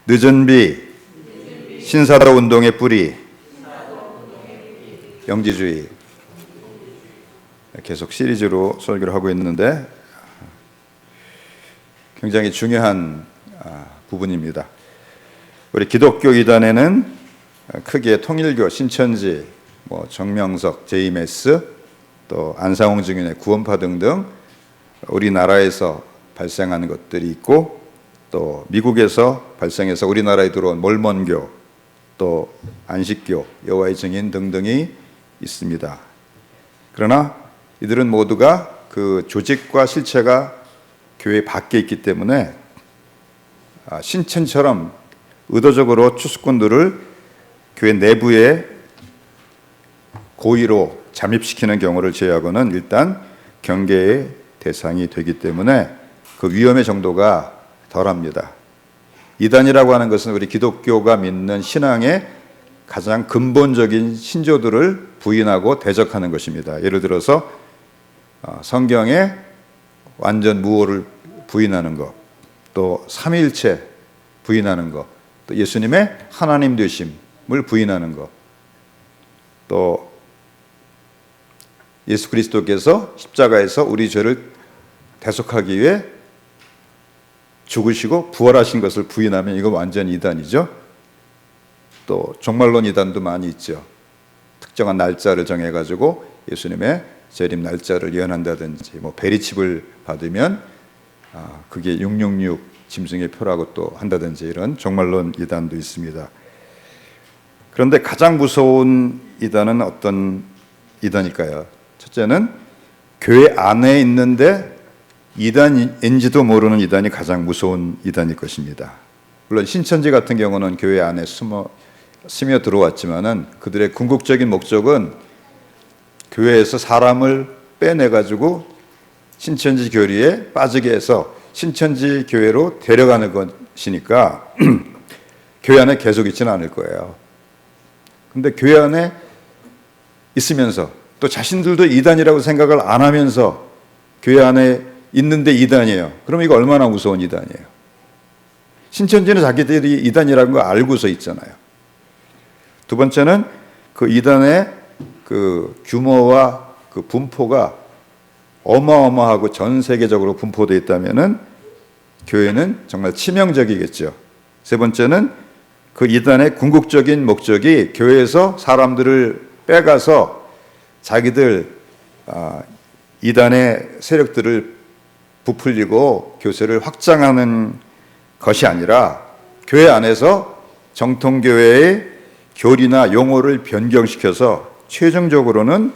늦은 비, 신사도 운동의 뿌리, 영지주의. 계속 시리즈로 설교를 하고 있는데 굉장히 중요한 부분입니다. 우리 기독교 이단에는 크게 통일교, 신천지, 정명석, JMS, 또 안상홍 증인의 구원파 등등 우리나라에서 발생한 것들이 있고, 또 미국에서 발생해서 우리나라에 들어온 몰몬교, 또 안식교, 여호와의 증인 등등이 있습니다. 그러나 이들은 모두가 그 조직과 실체가 교회 밖에 있기 때문에 신천처럼 의도적으로 추수꾼들을 교회 내부에 고의로 잠입시키는 경우를 제외하고는 일단 경계의 대상이 되기 때문에 그 위험의 정도가 덜합니다. 이단이라고 하는 것은 우리 기독교가 믿는 신앙의 가장 근본적인 신조들을 부인하고 대적하는 것입니다. 예를 들어서 성경의 완전 무오를 부인하는 것, 또 삼위일체 부인하는 것, 또 예수님의 하나님 되심을 부인하는 것, 또 예수 그리스도께서 십자가에서 우리 죄를 대속하기 위해 죽으시고 부활하신 것을 부인하면 이거 완전 이단이죠. 또 종말론 이단도 많이 있죠. 특정한 날짜를 정해가지고 예수님의 재림 날짜를 예언한다든지, 베리칩을 받으면 그게 666 짐승의 표라고 또 한다든지, 이런 종말론 이단도 있습니다. 그런데 가장 무서운 이단은 어떤 이단일까요? 첫째는 교회 안에 있는데 이단인지도 모르는 이단이 가장 무서운 이단일 것입니다. 물론 신천지 같은 경우는 교회 안에 스며 들어왔지만은 그들의 궁극적인 목적은 교회에서 사람을 빼내가지고 신천지 교리에 빠지게 해서 신천지 교회로 데려가는 것이니까 교회 안에 계속 있지는 않을 거예요. 근데 교회 안에 있으면서 또 자신들도 이단이라고 생각을 안 하면서 교회 안에 있는데 이단이에요. 그럼 이거 얼마나 무서운 이단이에요. 신천지는 자기들이 이단이라는 거 알고서 있잖아요. 두 번째는 그 이단의 그 규모와 그 분포가 어마어마하고 전 세계적으로 분포되어 있다면은 교회는 정말 치명적이겠죠. 세 번째는 그 이단의 궁극적인 목적이 교회에서 사람들을 빼가서 자기들 이단의 세력들을 부풀리고 교세를 확장하는 것이 아니라 교회 안에서 정통교회의 교리나 용어를 변경시켜서 최종적으로는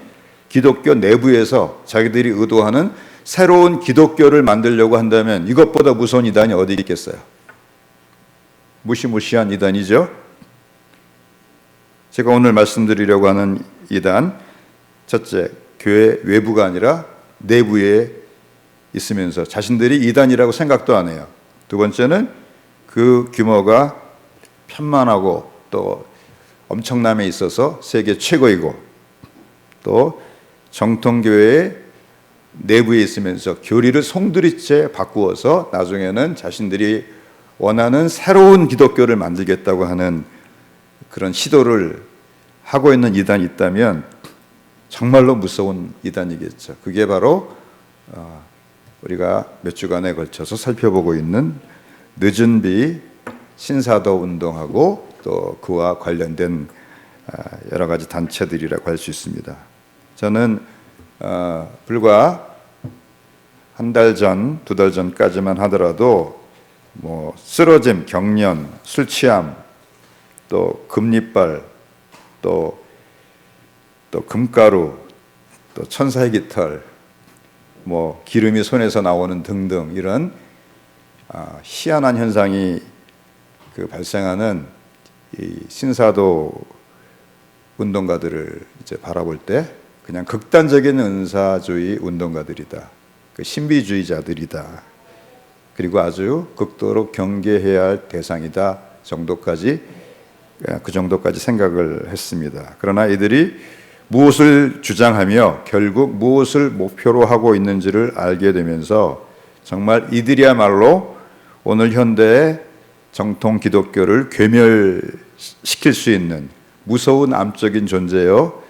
기독교 내부에서 자기들이 의도하는 새로운 기독교를 만들려고 한다면 이것보다 무서운 이단이 어디 있겠어요? 무시무시한 이단이죠. 제가 오늘 말씀드리려고 하는 이단, 첫째, 교회 외부가 아니라 내부에 있으면서 자신들이 이단이라고 생각도 안 해요. 두 번째는 그 규모가 편만하고 또 엄청남에 있어서 세계 최고이고, 또 정통교회의 내부에 있으면서 교리를 송두리째 바꾸어서 나중에는 자신들이 원하는 새로운 기독교를 만들겠다고 하는 그런 시도를 하고 있는 이단이 있다면 정말로 무서운 이단이겠죠. 그게 바로 우리가 몇 주간에 걸쳐서 살펴보고 있는 늦은 비 신사도 운동하고 또 그와 관련된 여러 가지 단체들이라고 할 수 있습니다. 저는 불과 한 달 전, 두 달 전까지만 하더라도 쓰러짐, 경련, 술 취함, 또 금리빨, 또 금가루, 또 천사의 깃털, 기름이 손에서 나오는 등등 이런 희한한 현상이 발생하는 이 신사도 운동가들을 이제 바라볼 때 그냥 극단적인 은사주의 운동가들이다, 신비주의자들이다, 그리고 아주 극도로 경계해야 할 대상이다 정도까지, 그 정도까지 생각을 했습니다. 그러나 이들이 무엇을 주장하며 결국 무엇을 목표로 하고 있는지를 알게 되면서 정말 이들이야말로 오늘 현대의 정통 기독교를 괴멸시킬 수 있는 무서운 암적인 존재요,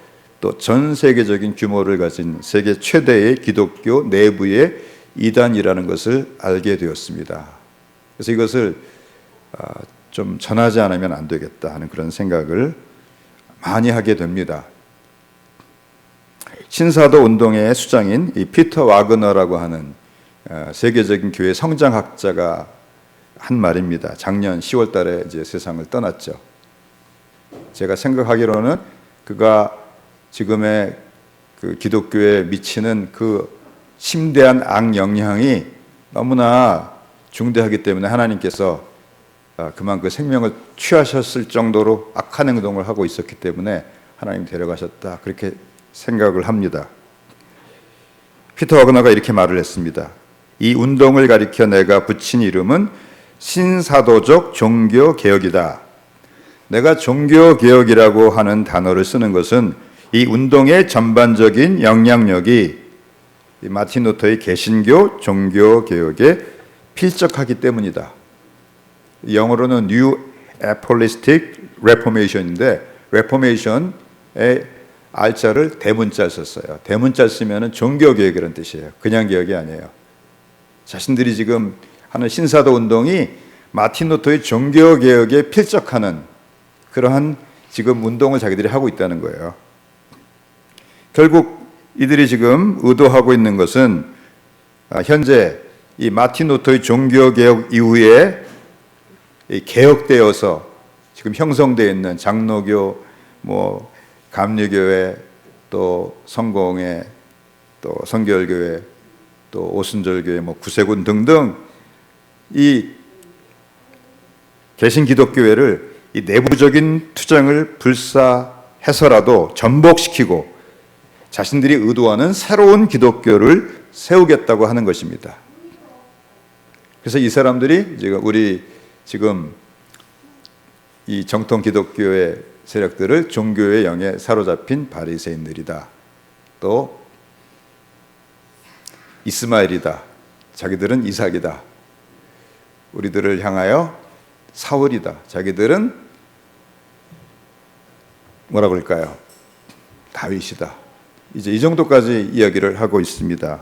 또 전 세계적인 규모를 가진 세계 최대의 기독교 내부의 이단이라는 것을 알게 되었습니다. 그래서 이것을 좀 전하지 않으면 안 되겠다 하는 그런 생각을 많이 하게 됩니다. 신사도 운동의 수장인 이 피터 와그너라고 하는 세계적인 교회 성장학자가 한 말입니다. 작년 10월 달에 이제 세상을 떠났죠. 제가 생각하기로는 그가 지금의 그 기독교에 미치는 그 심대한 악영향이 너무나 중대하기 때문에 하나님께서 그만 그 생명을 취하셨을 정도로 악한 행동을 하고 있었기 때문에 하나님 데려가셨다, 그렇게 생각을 합니다. 피터 와그너가 이렇게 말을 했습니다. 이 운동을 가리켜 내가 붙인 이름은 신사도적 종교개혁이다. 내가 종교개혁이라고 하는 단어를 쓰는 것은 이 운동의 전반적인 영향력이 마틴 루터의 개신교 종교개혁에 필적하기 때문이다. 영어로는 New Apostolic Reformation인데, 레포메이션의 알자를 대문자 썼어요. 대문자 쓰면 종교개혁이라는 뜻이에요. 그냥 개혁이 아니에요. 자신들이 지금 하는 신사도 운동이 마틴 루터의 종교개혁에 필적하는 그러한 지금 운동을 자기들이 하고 있다는 거예요. 결국 이들이 지금 의도하고 있는 것은 현재 이 마틴 루터의 종교개혁 이후에 개혁되어서 지금 형성되어 있는 장로교, 감리교회, 또 성공회, 또 성결교회, 또 오순절교회, 구세군 등등 이 개신 기독교회를 이 내부적인 투쟁을 불사해서라도 전복시키고 자신들이 의도하는 새로운 기독교를 세우겠다고 하는 것입니다. 그래서 이 사람들이 지금 이 정통 기독교의 세력들을 종교의 영에 사로잡힌 바리새인들이다, 또 이스마엘이다, 자기들은 이삭이다, 우리들을 향하여 사울이다, 자기들은 뭐라 그럴까요? 다윗이다. 이제 이 정도까지 이야기를 하고 있습니다.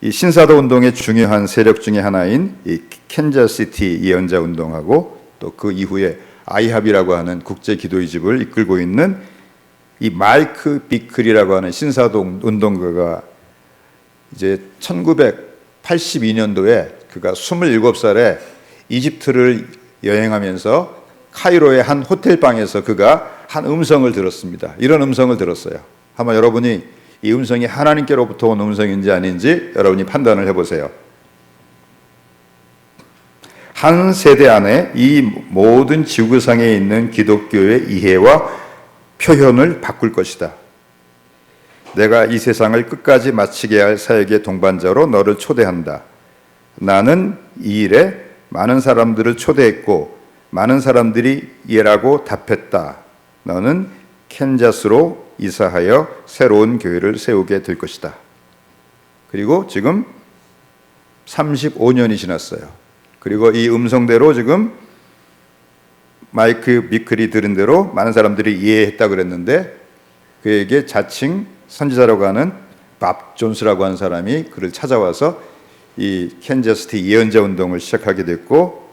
이 신사도 운동의 중요한 세력 중에 하나인 이 캔자스시티 예언자 운동하고 또 그 이후에 아이합이라고 하는 국제 기도의 집을 이끌고 있는 이 마이크 비클이라고 하는 신사도 운동가가 이제 1982년도에 그가 27살에 이집트를 여행하면서 카이로의 한 호텔 방에서 그가 한 음성을 들었습니다. 이런 음성을 들었어요. 아마 여러분이 이 음성이 하나님께로부터 온 음성인지 아닌지 여러분이 판단을 해보세요. 한 세대 안에 이 모든 지구상에 있는 기독교의 이해와 표현을 바꿀 것이다. 내가 이 세상을 끝까지 마치게 할 사역의 동반자로 너를 초대한다. 나는 이 일에 많은 사람들을 초대했고 많은 사람들이 예라고 답했다. 너는 캔자스로 이사하여 새로운 교회를 세우게 될 것이다. 그리고 지금 35년이 지났어요. 그리고 이 음성대로 지금 마이크 비클이 들은 대로 많은 사람들이 이해했다 그랬는데, 그에게 자칭 선지자라고 하는 밥 존스라고 하는 사람이 그를 찾아와서 이 캔자스시티 예언자 운동을 시작하게 됐고,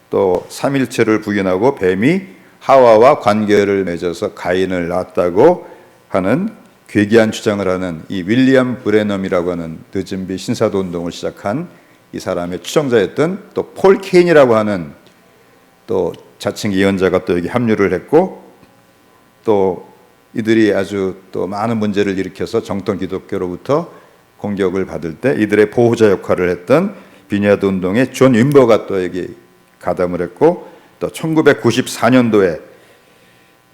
또 삼일체를 부인하고 뱀이 하와와 관계를 맺어서 가인을 낳았다고 하는 괴기한 주장을 하는 이 윌리엄 브레넘이라고 하는 늦은비 신사도 운동을 시작한 이 사람의 추종자였던 또 폴 케인이라고 하는 또 자칭 예언자가 또 여기 합류를 했고, 또 이들이 아주 또 많은 문제를 일으켜서 정통 기독교로부터 공격을 받을 때 이들의 보호자 역할을 했던 비니아드 운동의 존 윈버가 또 여기 가담을 했고, 또 1994년도에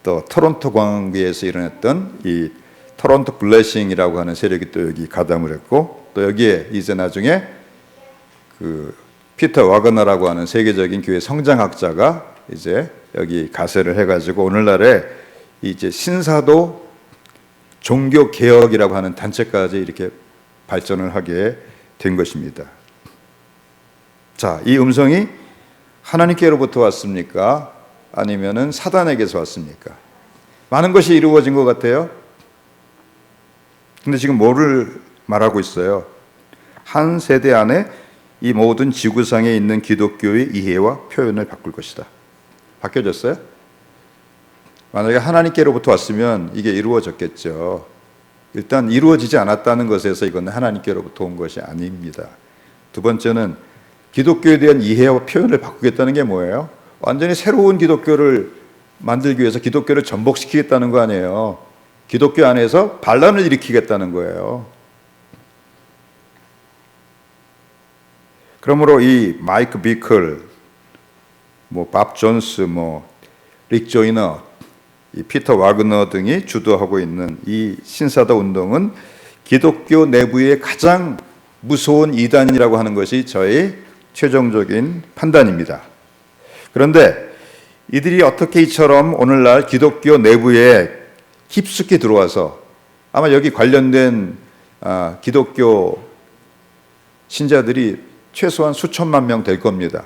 또 토론토 광교에서 일어났던 이 토론토 블레싱이라고 하는 세력이 또 여기 가담을 했고, 또 여기에 이제 나중에 그 피터 와그너라고 하는 세계적인 교회 성장학자가 이제 여기 가세를 해가지고 오늘날에 이제 신사도 종교 개혁이라고 하는 단체까지 이렇게 발전을 하게 된 것입니다. 자, 이 음성이 하나님께로부터 왔습니까? 아니면은 사단에게서 왔습니까? 많은 것이 이루어진 것 같아요. 근데 지금 뭐를 말하고 있어요? 한 세대 안에 이 모든 지구상에 있는 기독교의 이해와 표현을 바꿀 것이다. 바뀌어졌어요? 만약에 하나님께로부터 왔으면 이게 이루어졌겠죠. 일단 이루어지지 않았다는 것에서 이건 하나님께로부터 온 것이 아닙니다. 두 번째는 기독교에 대한 이해와 표현을 바꾸겠다는 게 뭐예요? 완전히 새로운 기독교를 만들기 위해서 기독교를 전복시키겠다는 거 아니에요. 기독교 안에서 반란을 일으키겠다는 거예요. 그러므로 이 마이크 비클, 밥 존스, 릭 조이너, 이 피터 와그너 등이 주도하고 있는 이 신사도 운동은 기독교 내부의 가장 무서운 이단이라고 하는 것이 저의 최종적인 판단입니다. 그런데 이들이 어떻게 이처럼 오늘날 기독교 내부에 깊숙이 들어와서 아마 여기 관련된 기독교 신자들이 최소한 수천만 명 될 겁니다.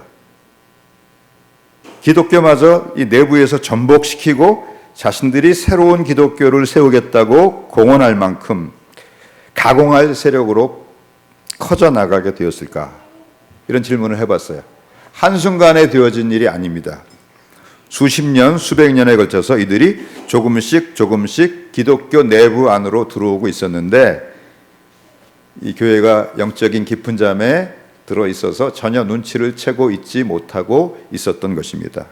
기독교마저 이 내부에서 전복시키고 자신들이 새로운 기독교를 세우겠다고 공언할 만큼 가공할 세력으로 커져나가게 되었을까? 이런 질문을 해봤어요. 한순간에 되어진 일이 아닙니다. 수십 년, 수백 년에 걸쳐서 이들이 조금씩 기독교 내부 안으로 들어오고 있었는데 이 교회가 영적인 깊은 잠에 들어있어서 전혀 눈치를 채고 있지 못하고 있었던 것입니다.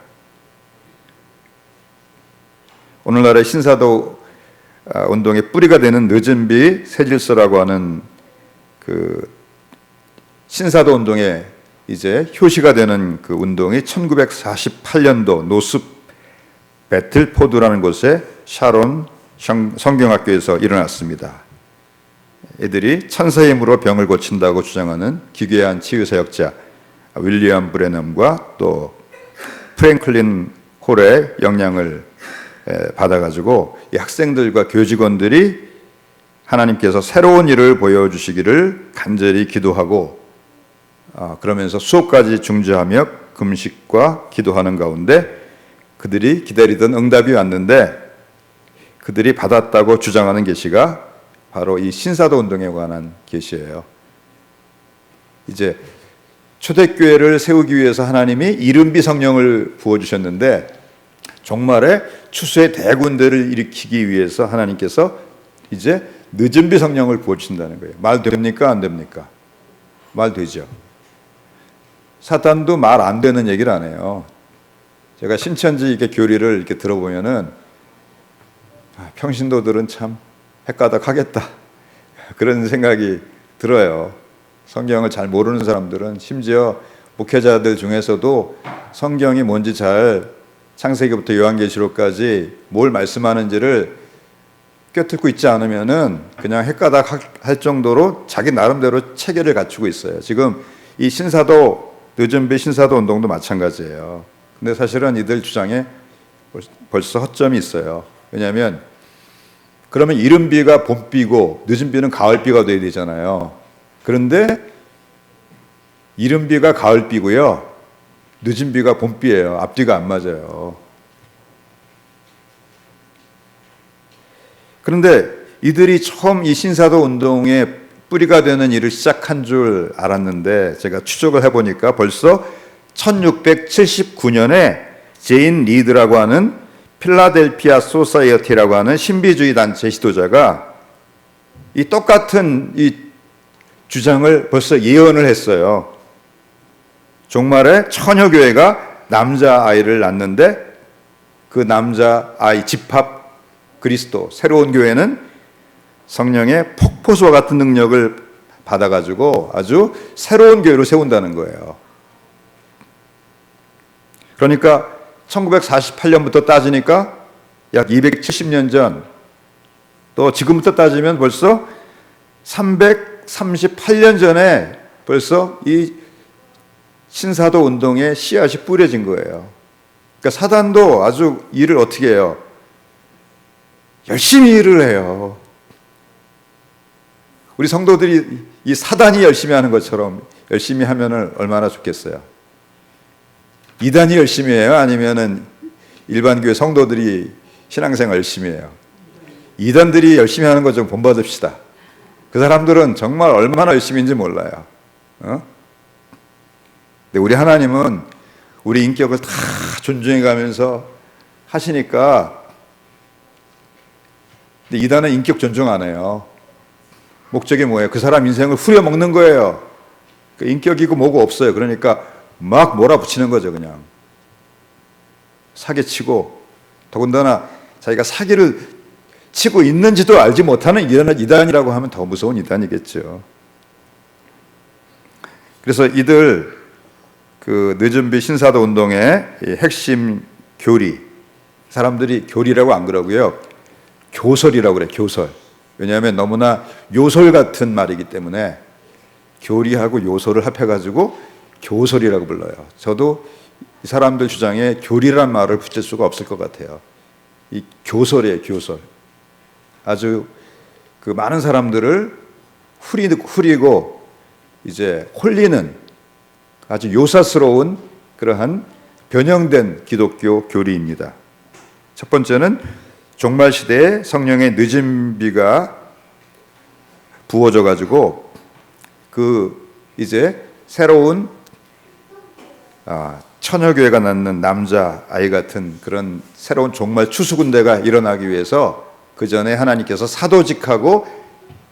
오늘날의 신사도 운동의 뿌리가 되는 늦은비 새질서라고 하는 그 신사도 운동의 이제 효시가 되는 그 운동이 1948년도 노스 배틀포드라는 곳에 샤론 성경학교에서 일어났습니다. 이들이 천사의 힘으로 병을 고친다고 주장하는 기괴한 치유사역자 윌리엄 브레넘과 또 프랭클린 홀의 영향을 받아가지고 이 학생들과 교직원들이 하나님께서 새로운 일을 보여주시기를 간절히 기도하고 그러면서 수업까지 중지하며 금식과 기도하는 가운데 그들이 기다리던 응답이 왔는데 그들이 받았다고 주장하는 계시가 바로 이 신사도 운동에 관한 계시예요. 이제 초대교회를 세우기 위해서 하나님이 이른비 성령을 부어주셨는데 종말에 추수의 대군대를 일으키기 위해서 하나님께서 이제 늦은비 성령을 부어주신다는 거예요. 말 됩니까? 안 됩니까? 말 되죠. 사탄도 말 안 되는 얘기를 안 해요. 제가 신천지 이렇게 교리를 이렇게 들어보면은 평신도들은 참 헷가닥하겠다 그런 생각이 들어요. 성경을 잘 모르는 사람들은 심지어 목회자들 중에서도 성경이 뭔지 잘 창세기부터 요한계시록까지 뭘 말씀하는지를 꿰뚫고 있지 않으면은 그냥 헷가닥할 정도로 자기 나름대로 체계를 갖추고 있어요. 지금 이 신사도 늦은비 신사도 운동도 마찬가지예요. 근데 사실은 이들 주장에 벌써 허점이 있어요. 왜냐하면 그러면 이른비가 봄비고 늦은비는 가을비가 돼야 되잖아요. 그런데 이른비가 가을비고요, 늦은비가 봄비예요. 앞뒤가 안 맞아요. 그런데 이들이 처음 이 신사도 운동의 뿌리가 되는 일을 시작한 줄 알았는데 제가 추적을 해보니까 벌써 1679년에 제인 리드라고 하는 필라델피아 소사이어티라고 하는 신비주의 단체 지도자가 이 똑같은 이 주장을 벌써 예언을 했어요. 종말에 처녀교회가 남자아이를 낳는데 그 남자아이 집합 그리스도 새로운 교회는 성령의 폭포수와 같은 능력을 받아가지고 아주 새로운 교회로 세운다는 거예요. 그러니까 1948년부터 따지니까 약 270년 전, 또 지금부터 따지면 벌써 338년 전에 벌써 이 신사도 운동의 씨앗이 뿌려진 거예요. 그러니까 사단도 아주 일을 어떻게 해요? 열심히 일을 해요. 우리 성도들이 이 사단이 열심히 하는 것처럼 열심히 하면은 얼마나 좋겠어요. 이단이 열심히 해요? 아니면은 일반 교회 성도들이 신앙생활 열심히 해요? 이단들이 열심히 하는 거 좀 본받읍시다. 그 사람들은 정말 얼마나 열심히인지 몰라요. 근데 우리 하나님은 우리 인격을 다 존중해 가면서 하시니까, 근데 이단은 인격 존중 안 해요. 목적이 뭐예요? 그 사람 인생을 후려먹는 거예요. 인격이고 뭐고 없어요. 그러니까 막 몰아붙이는 거죠. 그냥 사기치고, 더군다나 자기가 사기를 치고 있는지도 알지 못하는 이단이라고 하면 더 무서운 이단이겠죠. 그래서 이들 그 늦은비 신사도 운동의 핵심 교리, 사람들이 교리라고 안 그러고요, 교설이라고 그래요. 교설. 왜냐하면 너무나 요설 같은 말이기 때문에 교리하고 요설을 합해가지고 교설이라고 불러요. 저도 이 사람들 주장에 교리란 말을 붙일 수가 없을 것 같아요. 이 교설이에요. 교설. 아주 그 많은 사람들을 후리고 이제 홀리는 아주 요사스러운 그러한 변형된 기독교 교리입니다. 첫 번째는 종말 시대에 성령의 늦은 비가 부어져 가지고 그 이제 새로운 처녀교회가 낳는 남자 아이 같은 그런 새로운 종말 추수군대가 일어나기 위해서 그 전에 하나님께서 사도직하고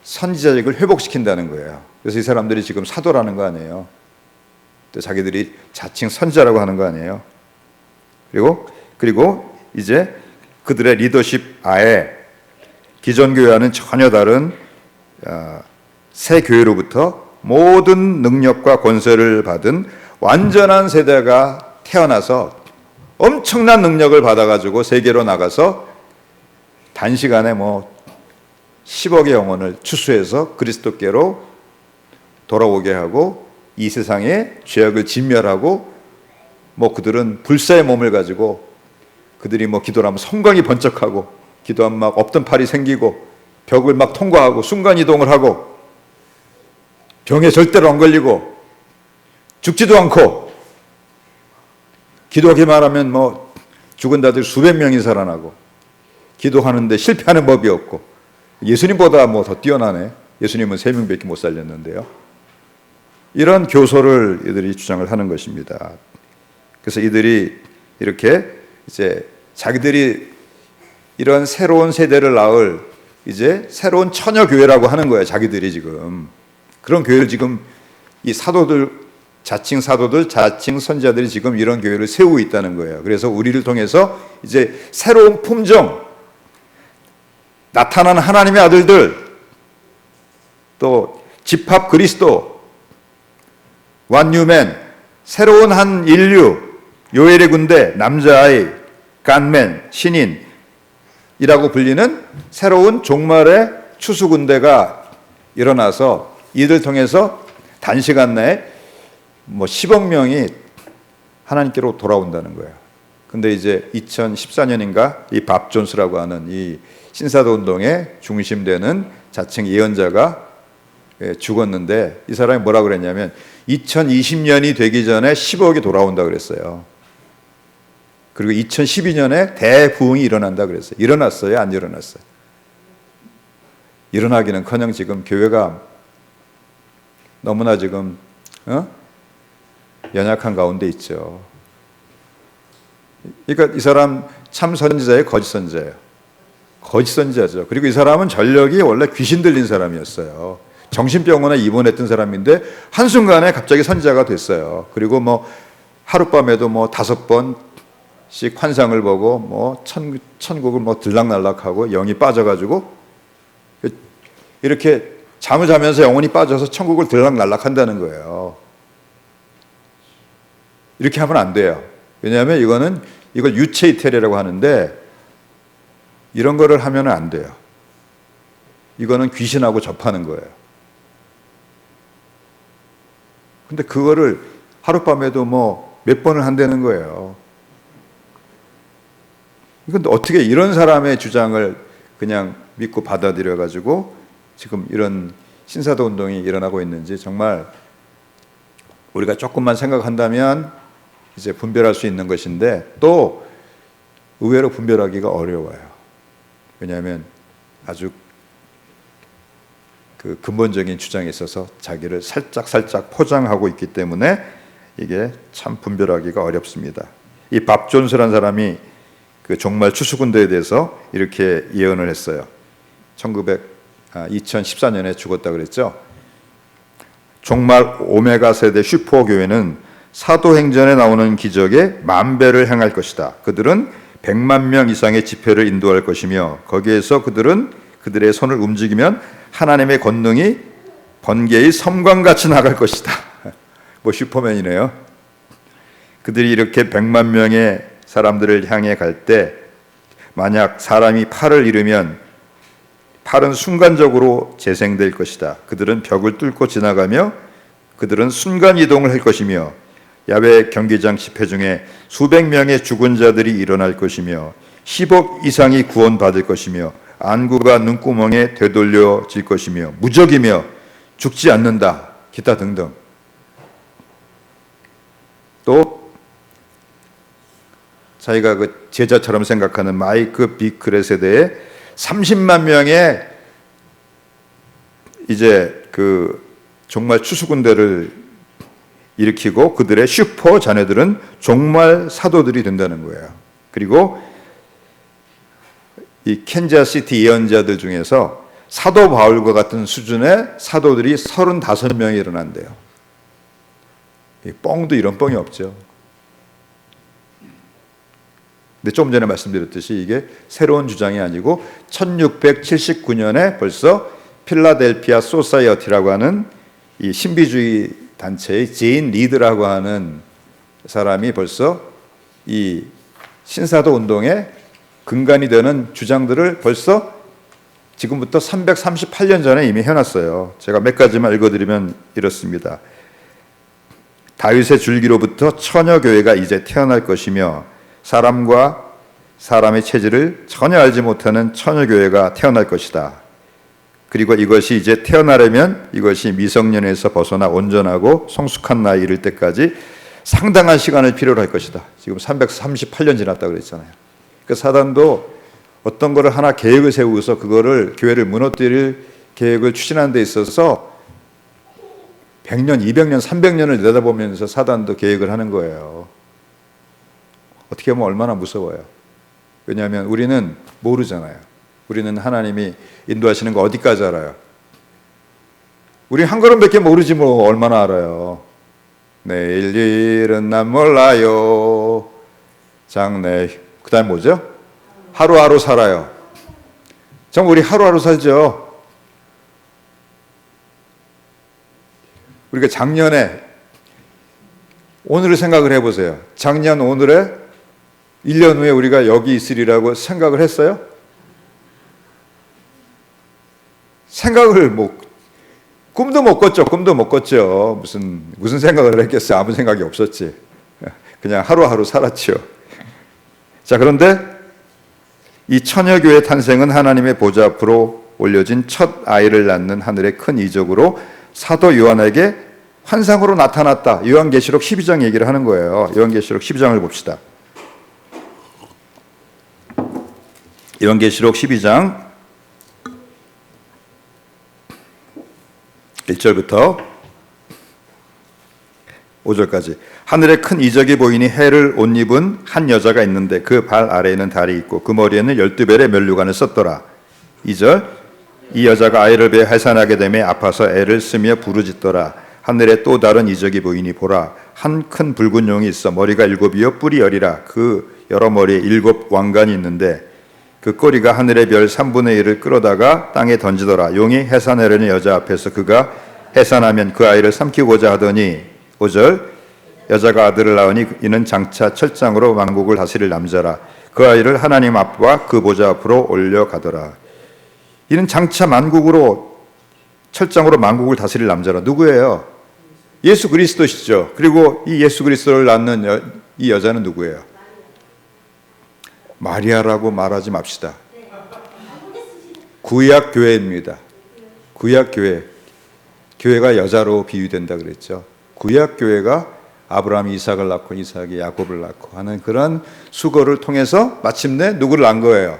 선지자직을 회복시킨다는 거예요. 그래서 이 사람들이 지금 사도라는 거 아니에요. 또 자기들이 자칭 선지자라고 하는 거 아니에요. 그리고 이제 그들의 리더십 아래 기존 교회와는 전혀 다른 새 교회로부터 모든 능력과 권세를 받은 완전한 세대가 태어나서 엄청난 능력을 받아가지고 세계로 나가서 단시간에 10억의 영혼을 추수해서 그리스도께로 돌아오게 하고 이 세상의 죄악을 진멸하고 그들은 불사의 몸을 가지고 그들이 기도를 하면 성광이 번쩍하고 기도하면 막 없던 팔이 생기고 벽을 막 통과하고 순간이동을 하고 병에 절대로 안 걸리고 죽지도 않고 기도하기만 하면 죽은 자들 수백 명이 살아나고 기도하는데 실패하는 법이 없고 예수님보다 더 뛰어나네. 예수님은 3명밖에 못 살렸는데요. 이런 교소를 이들이 주장을 하는 것입니다. 그래서 이들이 이렇게 이제 자기들이 이런 새로운 세대를 낳을 이제 새로운 처녀 교회라고 하는 거예요. 자기들이 지금 그런 교회를 지금 이 사도들, 자칭 사도들, 자칭 선지자들이 지금 이런 교회를 세우고 있다는 거예요. 그래서 우리를 통해서 이제 새로운 품종, 나타나는 하나님의 아들들, 또 집합 그리스도, 완유맨, 새로운 한 인류, 요엘의 군대, 남자아이, 간맨, 신인이라고 불리는 새로운 종말의 추수군대가 일어나서 이들 통해서 단시간 내에 10억 명이 하나님께로 돌아온다는 거예요. 근데 이제 2014년인가 이 밥 존스라고 하는 이 신사도 운동의 중심되는 자칭 예언자가 죽었는데 이 사람이 뭐라 그랬냐면 2020년이 되기 전에 10억이 돌아온다 그랬어요. 그리고 2012년에 대부흥이 일어난다 그랬어요. 일어났어요? 안 일어났어요? 일어나기는커녕 지금 교회가 너무나 지금 연약한 가운데 있죠. 그러니까 이 사람 참 선지자예요, 거짓 선지자예요? 거짓 선지자죠. 그리고 이 사람은 전력이 원래 귀신 들린 사람이었어요. 정신병원에 입원했던 사람인데 한순간에 갑자기 선지자가 됐어요. 그리고 하룻밤에도 5번씩 환상을 보고 천국을 들락날락하고 영이 빠져가지고 이렇게 잠을 자면서 영혼이 빠져서 천국을 들락날락한다는 거예요. 이렇게 하면 안 돼요. 왜냐하면 이걸 유체이태리라고 하는데 이런 거를 하면 안 돼요. 이거는 귀신하고 접하는 거예요. 근데 그거를 하룻밤에도 몇 번을 한다는 거예요. 이건 어떻게 이런 사람의 주장을 그냥 믿고 받아들여 가지고 지금 이런 신사도 운동이 일어나고 있는지 정말 우리가 조금만 생각한다면 이제 분별할 수 있는 것인데 또 의외로 분별하기가 어려워요. 왜냐하면 아주 그 근본적인 주장에 있어서 자기를 살짝 포장하고 있기 때문에 이게 참 분별하기가 어렵습니다. 이 밥 존스라는 사람이 그 종말 추수군대에 대해서 이렇게 예언을 했어요. 2014년에 죽었다 그랬죠. 종말 오메가 세대 슈퍼교회는 사도행전에 나오는 기적에 만배를 행할 것이다. 그들은 100만 명 이상의 집회를 인도할 것이며 거기에서 그들은 그들의 손을 움직이면 하나님의 권능이 번개의 섬광같이 나갈 것이다. 뭐 슈퍼맨이네요. 그들이 이렇게 100만 명의 사람들을 향해 갈 때 만약 사람이 팔을 잃으면 팔은 순간적으로 재생될 것이다. 그들은 벽을 뚫고 지나가며 그들은 순간 이동을 할 것이며 야외 경기장 집회 중에 수백 명의 죽은 자들이 일어날 것이며 10억 이상이 구원받을 것이며 안구가 눈구멍에 되돌려질 것이며 무적이며 죽지 않는다. 기타 등등. 또 자기가 그 제자처럼 생각하는 마이크 비클의 세대에 30만 명의 이제 그 정말 추수군대를 일으키고 그들의 슈퍼 자녀들은 종말 사도들이 된다는 거예요. 그리고 이 캔자시티 예언자들 중에서 사도 바울과 같은 수준의 사도들이 35명이 일어난대요. 뻥도 이런 뻥이 없죠. 근데 좀 전에 말씀드렸듯이 이게 새로운 주장이 아니고 1679년에 벌써 필라델피아 소사이어티라고 하는 이 신비주의 단체의 제인 리드라고 하는 사람이 벌써 이 신사도 운동의 근간이 되는 주장들을 벌써 지금부터 338년 전에 이미 해놨어요. 제가 몇 가지만 읽어드리면 이렇습니다. 다윗의 줄기로부터 처녀교회가 이제 태어날 것이며 사람과 사람의 체질을 전혀 알지 못하는 처녀교회가 태어날 것이다. 그리고 이것이 이제 태어나려면 이것이 미성년에서 벗어나 온전하고 성숙한 나이 이를 때까지 상당한 시간을 필요로 할 것이다. 지금 338년 지났다고 그랬잖아요. 그 사단도 어떤 거를 하나 계획을 세우고서 그거를 교회를 무너뜨릴 계획을 추진하는 데 있어서 100년, 200년, 300년을 내다보면서 사단도 계획을 하는 거예요. 어떻게 보면 얼마나 무서워요. 왜냐하면 우리는 모르잖아요. 우리는 하나님이 인도하시는 거 어디까지 알아요? 우리 한 걸음밖에 모르지 뭐 얼마나 알아요. 내일 일은 난 몰라요. 장래 그 다음 뭐죠? 하루하루 살아요. 정말 우리 하루하루 살죠. 우리가 작년에 오늘을 생각을 해보세요. 작년 오늘에 1년 후에 우리가 여기 있으리라고 생각을 했어요? 생각을 꿈도 못 꿨죠. 꿈도 못 꿨죠. 무슨 생각을 했겠어요. 아무 생각이 없었지. 그냥 하루하루 살았죠. 자, 그런데 이 처녀교회 탄생은 하나님의 보좌 앞으로 올려진 첫 아이를 낳는 하늘의 큰 이적으로 사도 요한에게 환상으로 나타났다. 요한계시록 12장 얘기를 하는 거예요. 요한계시록 12장을 봅시다. 요한계시록 12장 1절부터 5절까지. 하늘에 큰 이적이 보이니 해를 옷 입은 한 여자가 있는데 그 발 아래에는 달이 있고 그 머리에는 12벨의 면류관을 썼더라. 2절. 이 여자가 아이를 베어 해산하게 되매 아파서 애를 쓰며 부르짖더라. 하늘에 또 다른 이적이 보이니 보라, 한 큰 붉은 용이 있어 머리가 7이요 뿔이 10이라. 그 여러 머리에 7 왕관이 있는데 그 꼬리가 하늘의 별 3분의 1을 끌어다가 땅에 던지더라. 용이 해산하려는 여자 앞에서 그가 해산하면 그 아이를 삼키고자 하더니 5절. 여자가 아들을 낳으니 이는 장차 철장으로 만국을 다스릴 남자라. 그 아이를 하나님 앞과 그 보좌 앞으로 올려가더라. 이는 장차 만국으로 철장으로 만국을 다스릴 남자라. 누구예요? 예수 그리스도시죠. 그리고 이 예수 그리스도를 낳는 이 여자는 누구예요? 마리아라고 말하지 맙시다. 구약 교회입니다. 구약 교회. 교회가 여자로 비유된다 그랬죠. 구약 교회가 아브라함이 이삭을 낳고 이삭이 야곱을 낳고 하는 그런 수고를 통해서 마침내 누구를 낳은 거예요?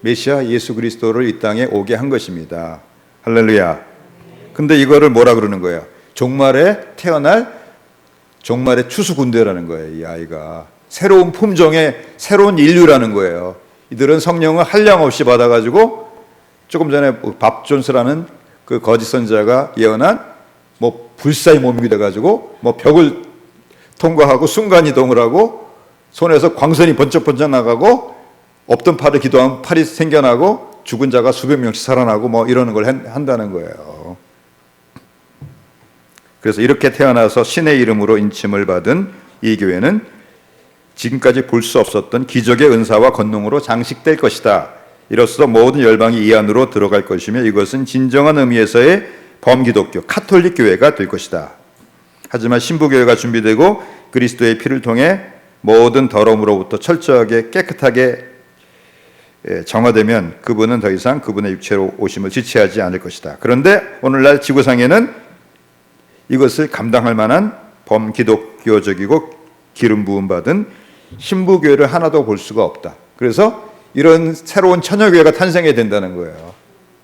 메시아 예수 그리스도를 이 땅에 오게 한 것입니다. 할렐루야. 근데 이거를 뭐라 그러는 거예요? 종말에 태어날 종말의 추수군대라는 거예요. 이 아이가 새로운 품종의 새로운 인류라는 거예요. 이들은 성령을 한량없이 받아가지고 조금 전에 밥 존스라는 그 거짓 선지자가 예언한 뭐 불사의 몸이 돼가지고 뭐 벽을 통과하고 순간이동을 하고 손에서 광선이 번쩍번쩍 나가고 없던 팔을 기도하면 팔이 생겨나고 죽은 자가 수백 명씩 살아나고 뭐 이러는 걸 한다는 거예요. 그래서 이렇게 태어나서 신의 이름으로 인침을 받은 이 교회는 지금까지 볼 수 없었던 기적의 은사와 권능으로 장식될 것이다. 이로써 모든 열방이 이 안으로 들어갈 것이며 이것은 진정한 의미에서의 범기독교 카톨릭 교회가 될 것이다. 하지만 신부교회가 준비되고 그리스도의 피를 통해 모든 더러움으로부터 철저하게 깨끗하게 정화되면 그분은 더 이상 그분의 육체로 오심을 지체하지 않을 것이다. 그런데 오늘날 지구상에는 이것을 감당할 만한 범기독교적이고 기름 부음 받은 신부교회를 하나도 볼 수가 없다. 그래서 이런 새로운 처녀교회가 탄생해야 된다는 거예요.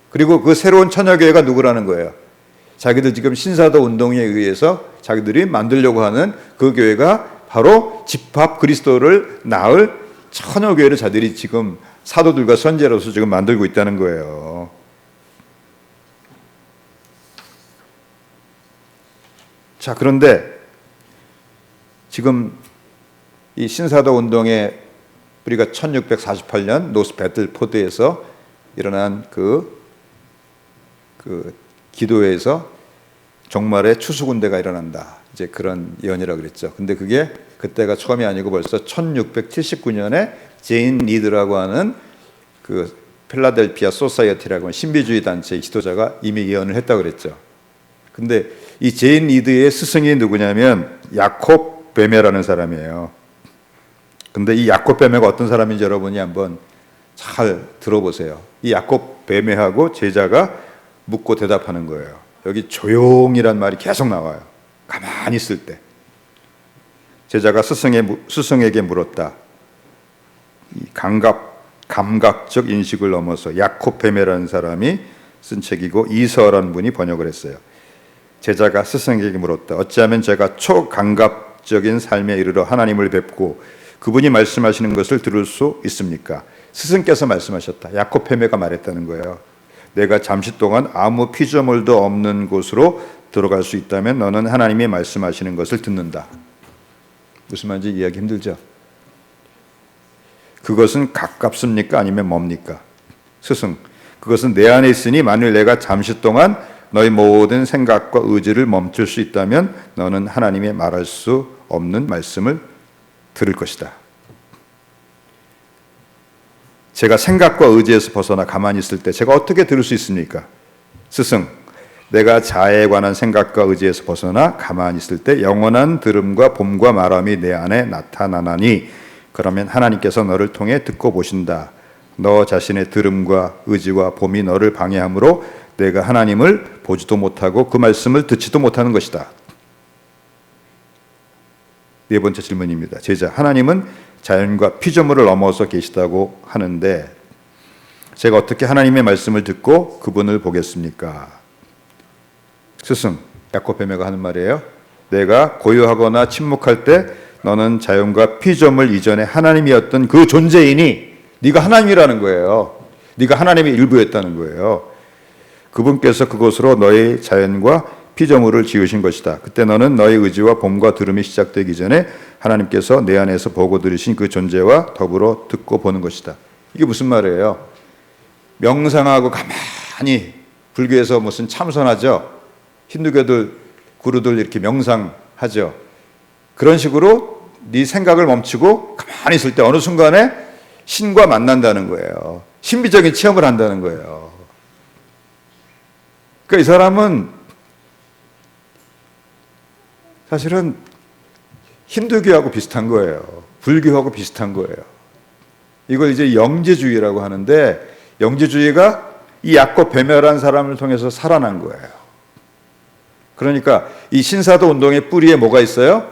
그리고 그 새로운 처녀교회가 누구라는 거예요? 자기들 지금 신사도 운동에 의해서 자기들이 만들려고 하는 그 교회가 바로 집합 그리스도를 낳을 처녀교회를 자들이 지금 사도들과 선지자로서 지금 만들고 있다는 거예요. 자, 그런데 지금 이 신사도 운동에 우리가 1648년 노스 배틀포드에서 일어난 그 기도회에서 종말에 추수군대가 일어난다. 이제 그런 예언이라고 그랬죠. 근데 그게 그때가 처음이 아니고 벌써 1679년에 제인 리드라고 하는 그 필라델피아 소사이어티라고 하는 신비주의 단체의 지도자가 이미 예언을 했다고 그랬죠. 근데 이 제인 리드의 스승이 누구냐면 야콥 베메라는 사람이에요. 근데 이 야콥 베메가 어떤 사람인지 여러분이 한번 잘 들어보세요. 이 야콥 베메하고 제자가 묻고 대답하는 거예요. 여기 조용이란 말이 계속 나와요. 가만히 있을 때. 제자가 스승에게 물었다. 이 감각적 인식을 넘어서 야콥 베메라는 사람이 쓴 책이고 이서라는 분이 번역을 했어요. 제자가 스승에게 물었다. 어찌하면 제가 초감각적인 삶에 이르러 하나님을 뵙고 그분이 말씀하시는 것을 들을 수 있습니까? 스승께서 말씀하셨다. 야콥 베메가 말했다는 거예요. 내가 잠시 동안 아무 피조물도 없는 곳으로 들어갈 수 있다면 너는 하나님이 말씀하시는 것을 듣는다. 무슨 말인지 이해하기 힘들죠? 그것은 가깝습니까? 아니면 뭡니까? 스승, 그것은 내 안에 있으니 만일 내가 잠시 동안 너의 모든 생각과 의지를 멈출 수 있다면 너는 하나님의 말할 수 없는 말씀을 들을 것이다. 제가 생각과 의지에서 벗어나 가만히 있을 때 제가 어떻게 들을 수 있습니까? 스승, 내가 자아에 관한 생각과 의지에서 벗어나 가만히 있을 때 영원한 들음과 봄과 말함이 내 안에 나타나나니 그러면 하나님께서 너를 통해 듣고 보신다. 너 자신의 들음과 의지와 봄이 너를 방해하므로 내가 하나님을 보지도 못하고 그 말씀을 듣지도 못하는 것이다. 네 번째 질문입니다. 제자, 하나님은 자연과 피조물을 넘어서 계시다고 하는데 제가 어떻게 하나님의 말씀을 듣고 그분을 보겠습니까? 스승, 야콥 베메가 하는 말이에요. 내가 고요하거나 침묵할 때 너는 자연과 피조물 이전에 하나님이었던 그 존재이니 네가 하나님이라는 거예요. 네가 하나님의 일부였다는 거예요. 그분께서 그곳으로 너의 자연과 피조물을 지으신 것이다. 그때 너는 너의 의지와 봄과 들음이 시작되기 전에 하나님께서 내 안에서 보고 들으신 그 존재와 더불어 듣고 보는 것이다. 이게 무슨 말이에요? 명상하고 가만히 불교에서 무슨 참선하죠? 힌두교들 구루들 이렇게 명상하죠? 그런 식으로 네 생각을 멈추고 가만히 있을 때 어느 순간에 신과 만난다는 거예요. 신비적인 체험을 한다는 거예요. 그러니까 이 사람은 사실은 힌두교하고 비슷한 거예요. 불교하고 비슷한 거예요. 이걸 이제 영지주의라고 하는데 영지주의가 이 야콥 베메라는 사람을 통해서 살아난 거예요. 그러니까 이 신사도 운동의 뿌리에 뭐가 있어요?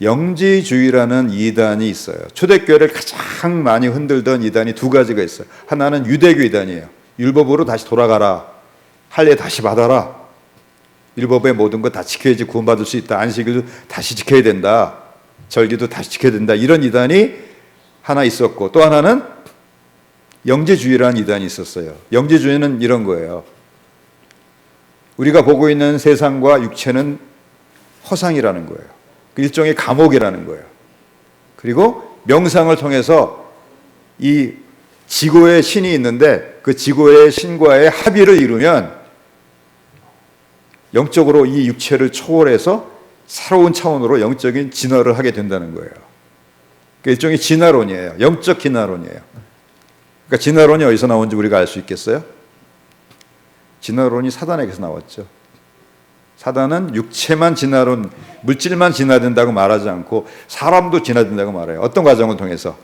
영지주의라는 이단이 있어요. 초대교회를 가장 많이 흔들던 이단이 두 가지가 있어요. 하나는 유대교 이단이에요. 율법으로 다시 돌아가라. 할례 다시 받아라. 율법의 모든 것 다 지켜야지 구원받을 수 있다. 안식일도 다시 지켜야 된다. 절기도 다시 지켜야 된다. 이런 이단이 하나 있었고, 또 하나는 영지주의라는 이단이 있었어요. 영지주의는 이런 거예요. 우리가 보고 있는 세상과 육체는 허상이라는 거예요. 일종의 감옥이라는 거예요. 그리고 명상을 통해서 이 지고의 신이 있는데 그 지고의 신과의 합의를 이루면 영적으로 이 육체를 초월해서 새로운 차원으로 영적인 진화를 하게 된다는 거예요. 일종의 진화론이에요. 영적 진화론이에요. 그러니까 진화론이 어디서 나온지 우리가 알 수 있겠어요? 진화론이 사단에게서 나왔죠. 사단은 육체만 진화론, 물질만 진화된다고 말하지 않고 사람도 진화된다고 말해요. 어떤 과정을 통해서?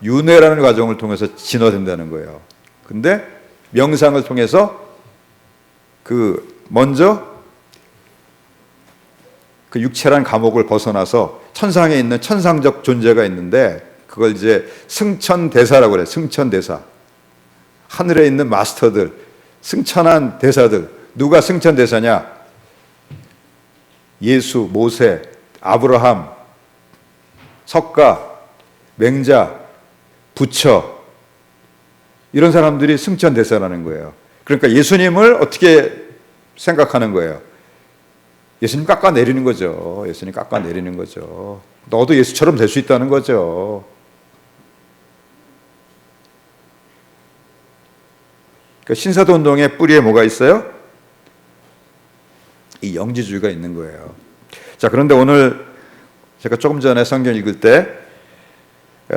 윤회라는 과정을 통해서 진화된다는 거예요. 근데 명상을 통해서 먼저 그 육체란 감옥을 벗어나서 천상에 있는 천상적 존재가 있는데 그걸 이제 승천대사라고 그래요. 승천대사. 하늘에 있는 마스터들, 승천한 대사들. 누가 승천대사냐? 예수, 모세, 아브라함, 석가, 맹자, 부처, 이런 사람들이 승천대사라는 거예요. 그러니까 예수님을 어떻게 생각하는 거예요? 예수님 깎아내리는 거죠. 예수님 깎아내리는 거죠. 너도 예수처럼 될 수 있다는 거죠. 그러니까 신사도 운동의 뿌리에 뭐가 있어요? 이 영지주의가 있는 거예요. 자, 그런데 오늘 제가 조금 전에 성경 읽을 때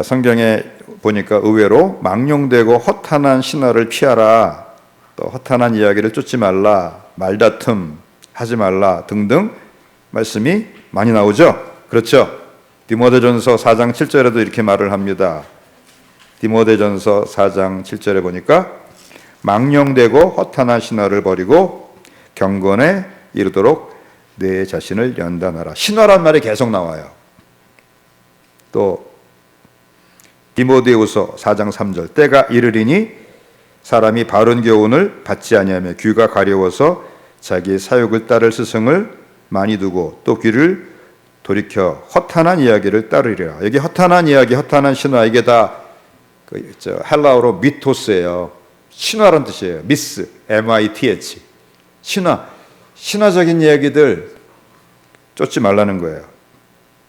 성경에 보니까 의외로 망령되고 허탄한 신화를 피하라, 또 허탄한 이야기를 쫓지 말라, 말다툼 하지 말라 등등 말씀이 많이 나오죠. 그렇죠? 디모데전서 4장 7절에도 이렇게 말을 합니다. 디모데전서 4장 7절에 보니까 망령되고 허탄한 신화를 버리고 경건에 이르도록 내 자신을 연단하라. 신화란 말이 계속 나와요. 또 디모데후서 4장 3절 때가 이르리니 사람이 바른 교훈을 받지 아니하며 귀가 가려워서 자기의 사욕을 따를 스승을 많이 두고 또 귀를 돌이켜 허탄한 이야기를 따르리라. 여기 허탄한 이야기, 허탄한 신화, 이게 다 헬라어로 미토스예요. 신화란 뜻이에요. 미스, M-I-T-H. 신화적인 이야기들 쫓지 말라는 거예요.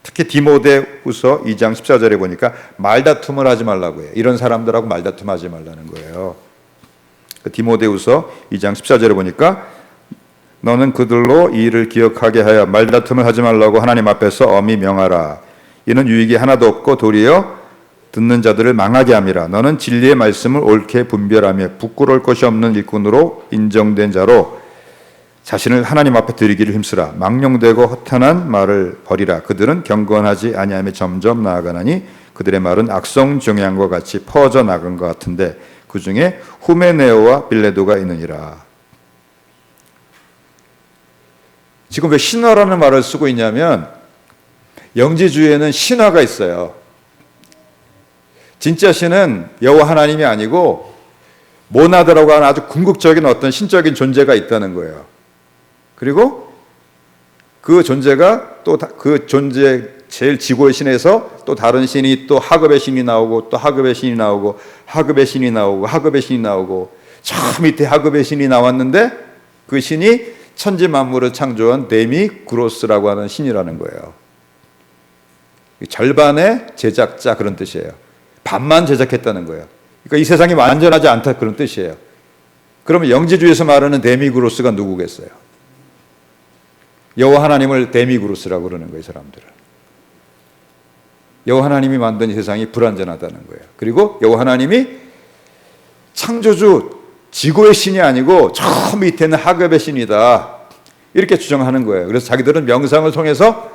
특히 디모데후서 2장 14절에 보니까 말다툼을 하지 말라고 해요. 이런 사람들하고 말다툼하지 말라는 거예요. 디모데후서 2장 14절에 보니까 너는 그들로 이 일을 기억하게 하여 말다툼을 하지 말라고 하나님 앞에서 엄히 명하라. 이는 유익이 하나도 없고 도리어 듣는 자들을 망하게 함이라. 너는 진리의 말씀을 옳게 분별하며 부끄러울 것이 없는 일꾼으로 인정된 자로 자신을 하나님 앞에 드리기를 힘쓰라. 망령되고 허탄한 말을 버리라. 그들은 경건하지 아니하며 점점 나아가나니 그들의 말은 악성 종양과 같이 퍼져 나간 것 같은데 그 중에 후메네오와 빌레도가 있느니라. 지금 왜 신화라는 말을 쓰고 있냐면 영지주의에는 신화가 있어요. 진짜 신은 여호와 하나님이 아니고 모나드라고 하는 아주 궁극적인 어떤 신적인 존재가 있다는 거예요. 그리고 그 존재가 또 그 존재 제일 지고의 신에서 또 다른 신이 또 하급의 신이 나오고 또 하급의 신이 나오고 하급의 신이 나오고 하급의 신이 나오고 저 밑에 하급의 신이 나왔는데 그 신이 천지 만물을 창조한 데미구로스라고 하는 신이라는 거예요. 절반의 제작자 그런 뜻이에요. 반만 제작했다는 거예요. 그러니까 이 세상이 완전하지 않다 그런 뜻이에요. 그러면 영지주의에서 말하는 데미구로스가 누구겠어요? 여호와 하나님을 데미구로스라고 그러는 거예요. 사람들은 여호와 하나님이 만든 이 세상이 불완전하다는 거예요. 그리고 여호와 하나님이 창조주 지고의 신이 아니고 저 밑에는 하급의 신이다 이렇게 주장하는 거예요. 그래서 자기들은 명상을 통해서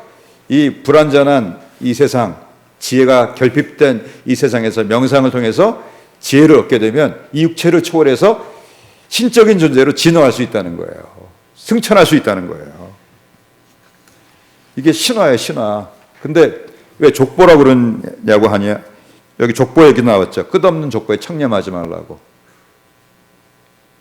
이 불완전한 이 세상, 지혜가 결핍된 이 세상에서 명상을 통해서 지혜를 얻게 되면 이 육체를 초월해서 신적인 존재로 진화할 수 있다는 거예요. 승천할 수 있다는 거예요. 이게 신화예요, 신화. 근데 왜 족보라고 그러냐고 하냐? 여기 족보 얘기 나왔죠. 끝없는 족보에 청렴하지 말라고.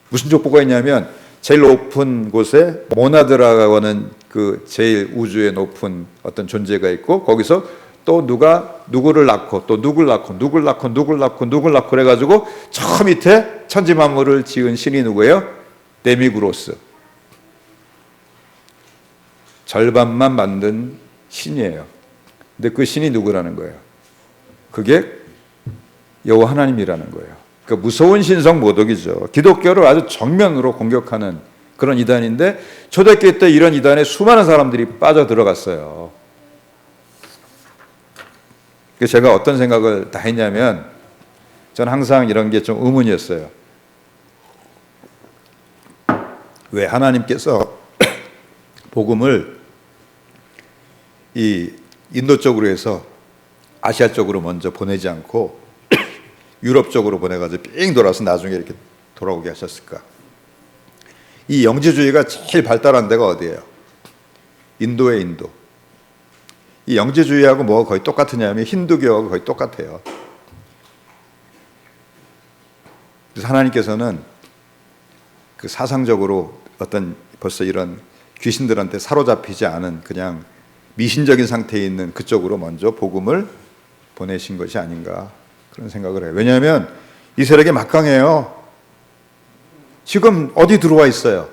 무슨 족보가 있냐면 제일 높은 곳에 모나드라고 하는 그 제일 우주의 높은 어떤 존재가 있고, 거기서 또 누가 누구를 낳고 또 누굴 낳고 누굴 낳고 누굴 낳고 누굴 낳고 그래가지고 저 밑에 천지만물을 지은 신이 누구예요? 데미그로스. 절반만 만든 신이에요. 근데 그 신이 누구라는 거예요? 그게 여호와 하나님이라는 거예요. 그 무서운 신성 모독이죠. 기독교를 아주 정면으로 공격하는 그런 이단인데, 초대교회 때 이런 이단에 수많은 사람들이 빠져 들어갔어요. 그래서 제가 어떤 생각을 다 했냐면, 저는 항상 이런 게 좀 의문이었어요. 왜 하나님께서 복음을 이 인도 쪽으로 해서 아시아 쪽으로 먼저 보내지 않고 유럽 쪽으로 보내가지고 삥 돌아서 나중에 이렇게 돌아오게 하셨을까? 이 영지주의가 제일 발달한 데가 어디예요? 인도의 인도. 이 영지주의하고 뭐가 거의 똑같으냐면 힌두교하고 거의 똑같아요. 그래서 하나님께서는 그 사상적으로 어떤 벌써 이런 귀신들한테 사로잡히지 않은 그냥 미신적인 상태에 있는 그쪽으로 먼저 복음을 보내신 것이 아닌가, 그런 생각을 해요. 왜냐하면 이 세력이 막강해요. 지금 어디 들어와 있어요?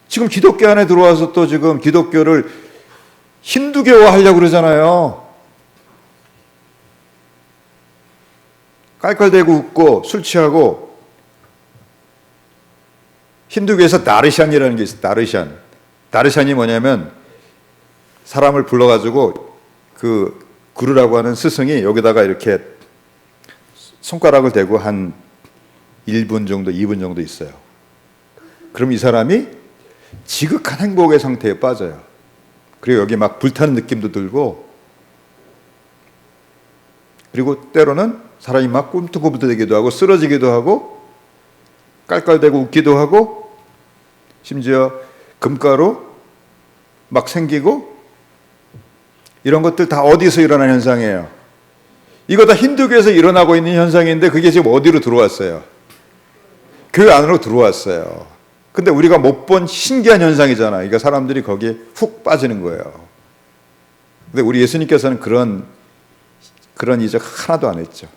지금 기독교 안에 들어와서 또 지금 기독교를 힌두교화 하려고 그러잖아요. 깔깔대고 웃고 술 취하고. 힌두교에서 다르샨이라는 게 있어요. 다르샨. 다르샨이 뭐냐면 사람을 불러가지고 그 구루라고 하는 스승이 여기다가 이렇게 손가락을 대고 한 1분 정도, 2분 정도 있어요. 그럼 이 사람이 지극한 행복의 상태에 빠져요. 그리고 여기 막 불타는 느낌도 들고, 그리고 때로는 사람이 막 꿈틀꿈틀대기도 하고 쓰러지기도 하고 깔깔대고 웃기도 하고, 심지어 금가루 막 생기고, 이런 것들 다 어디서 일어나는 현상이에요? 이거 다 힌두교에서 일어나고 있는 현상인데 그게 지금 어디로 들어왔어요? 교회 안으로 들어왔어요. 근데 우리가 못 본 신기한 현상이잖아요. 그러니까 사람들이 거기에 훅 빠지는 거예요. 근데 우리 예수님께서는 그런 이적 하나도 안 했죠.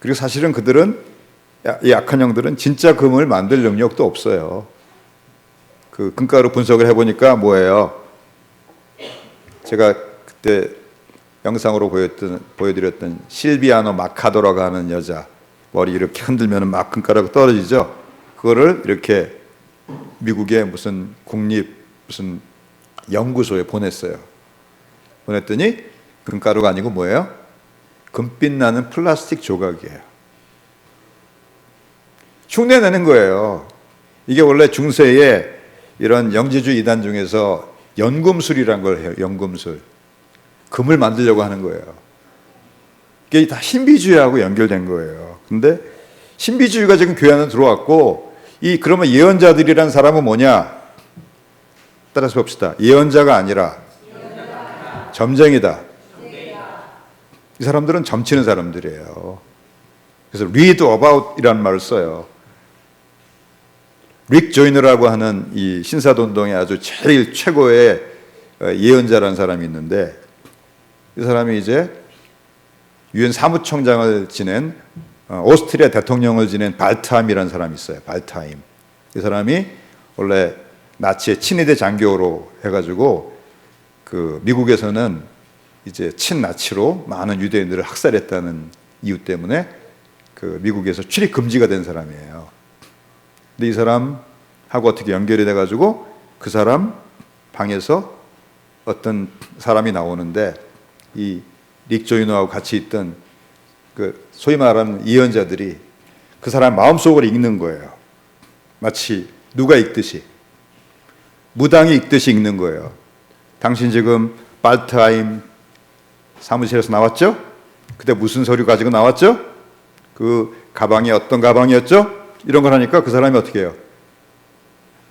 그리고 사실은 그들은, 이 악한 영들은 진짜 금을 만들 능력도 없어요. 그 금가루 분석을 해보니까 뭐예요? 제가 그때 영상으로 보여드렸던 실비아노 마카도라고 하는 여자, 머리 이렇게 흔들면 막 금가루가 떨어지죠. 그거를 이렇게 미국의 무슨 국립 무슨 연구소에 보냈어요. 보냈더니 금가루가 아니고 뭐예요? 금빛 나는 플라스틱 조각이에요. 흉내내는 거예요. 이게 원래 중세에 이런 영지주의 이단 중에서 연금술이란 걸 해요. 연금술. 금을 만들려고 하는 거예요. 이게 다 신비주의하고 연결된 거예요. 근데 신비주의가 지금 교회 안에 들어왔고, 그러면 예언자들이란 사람은 뭐냐? 따라서 봅시다. 예언자가 아니라 점쟁이다. 이 사람들은 점치는 사람들이에요. 그래서 read about 이라는 말을 써요. 릭 조이너라고 하는 이 신사동동의 아주 제일 최고의 예언자라는 사람이 있는데, 이 사람이 이제 유엔 사무총장을 지낸, 오스트리아 대통령을 지낸 발트하임이라는 사람이 있어요. 발트하임. 이 사람이 원래 나치의 친위대 장교로 해가지고 그 미국에서는 이제 친나치로 많은 유대인들을 학살했다는 이유 때문에 그 미국에서 출입 금지가 된 사람이에요. 근데 이 사람하고 어떻게 연결이 돼가지고 그 사람 방에서 어떤 사람이 나오는데, 이 릭 조이너하고 같이 있던 그 소위 말하는 예언자들이 그 사람 마음속을 읽는 거예요. 마치 누가 읽듯이, 무당이 읽듯이 읽는 거예요. 당신 지금 발트하임 사무실에서 나왔죠? 그때 무슨 서류 가지고 나왔죠? 그 가방이 어떤 가방이었죠? 이런 걸 하니까 그 사람이 어떻게 해요?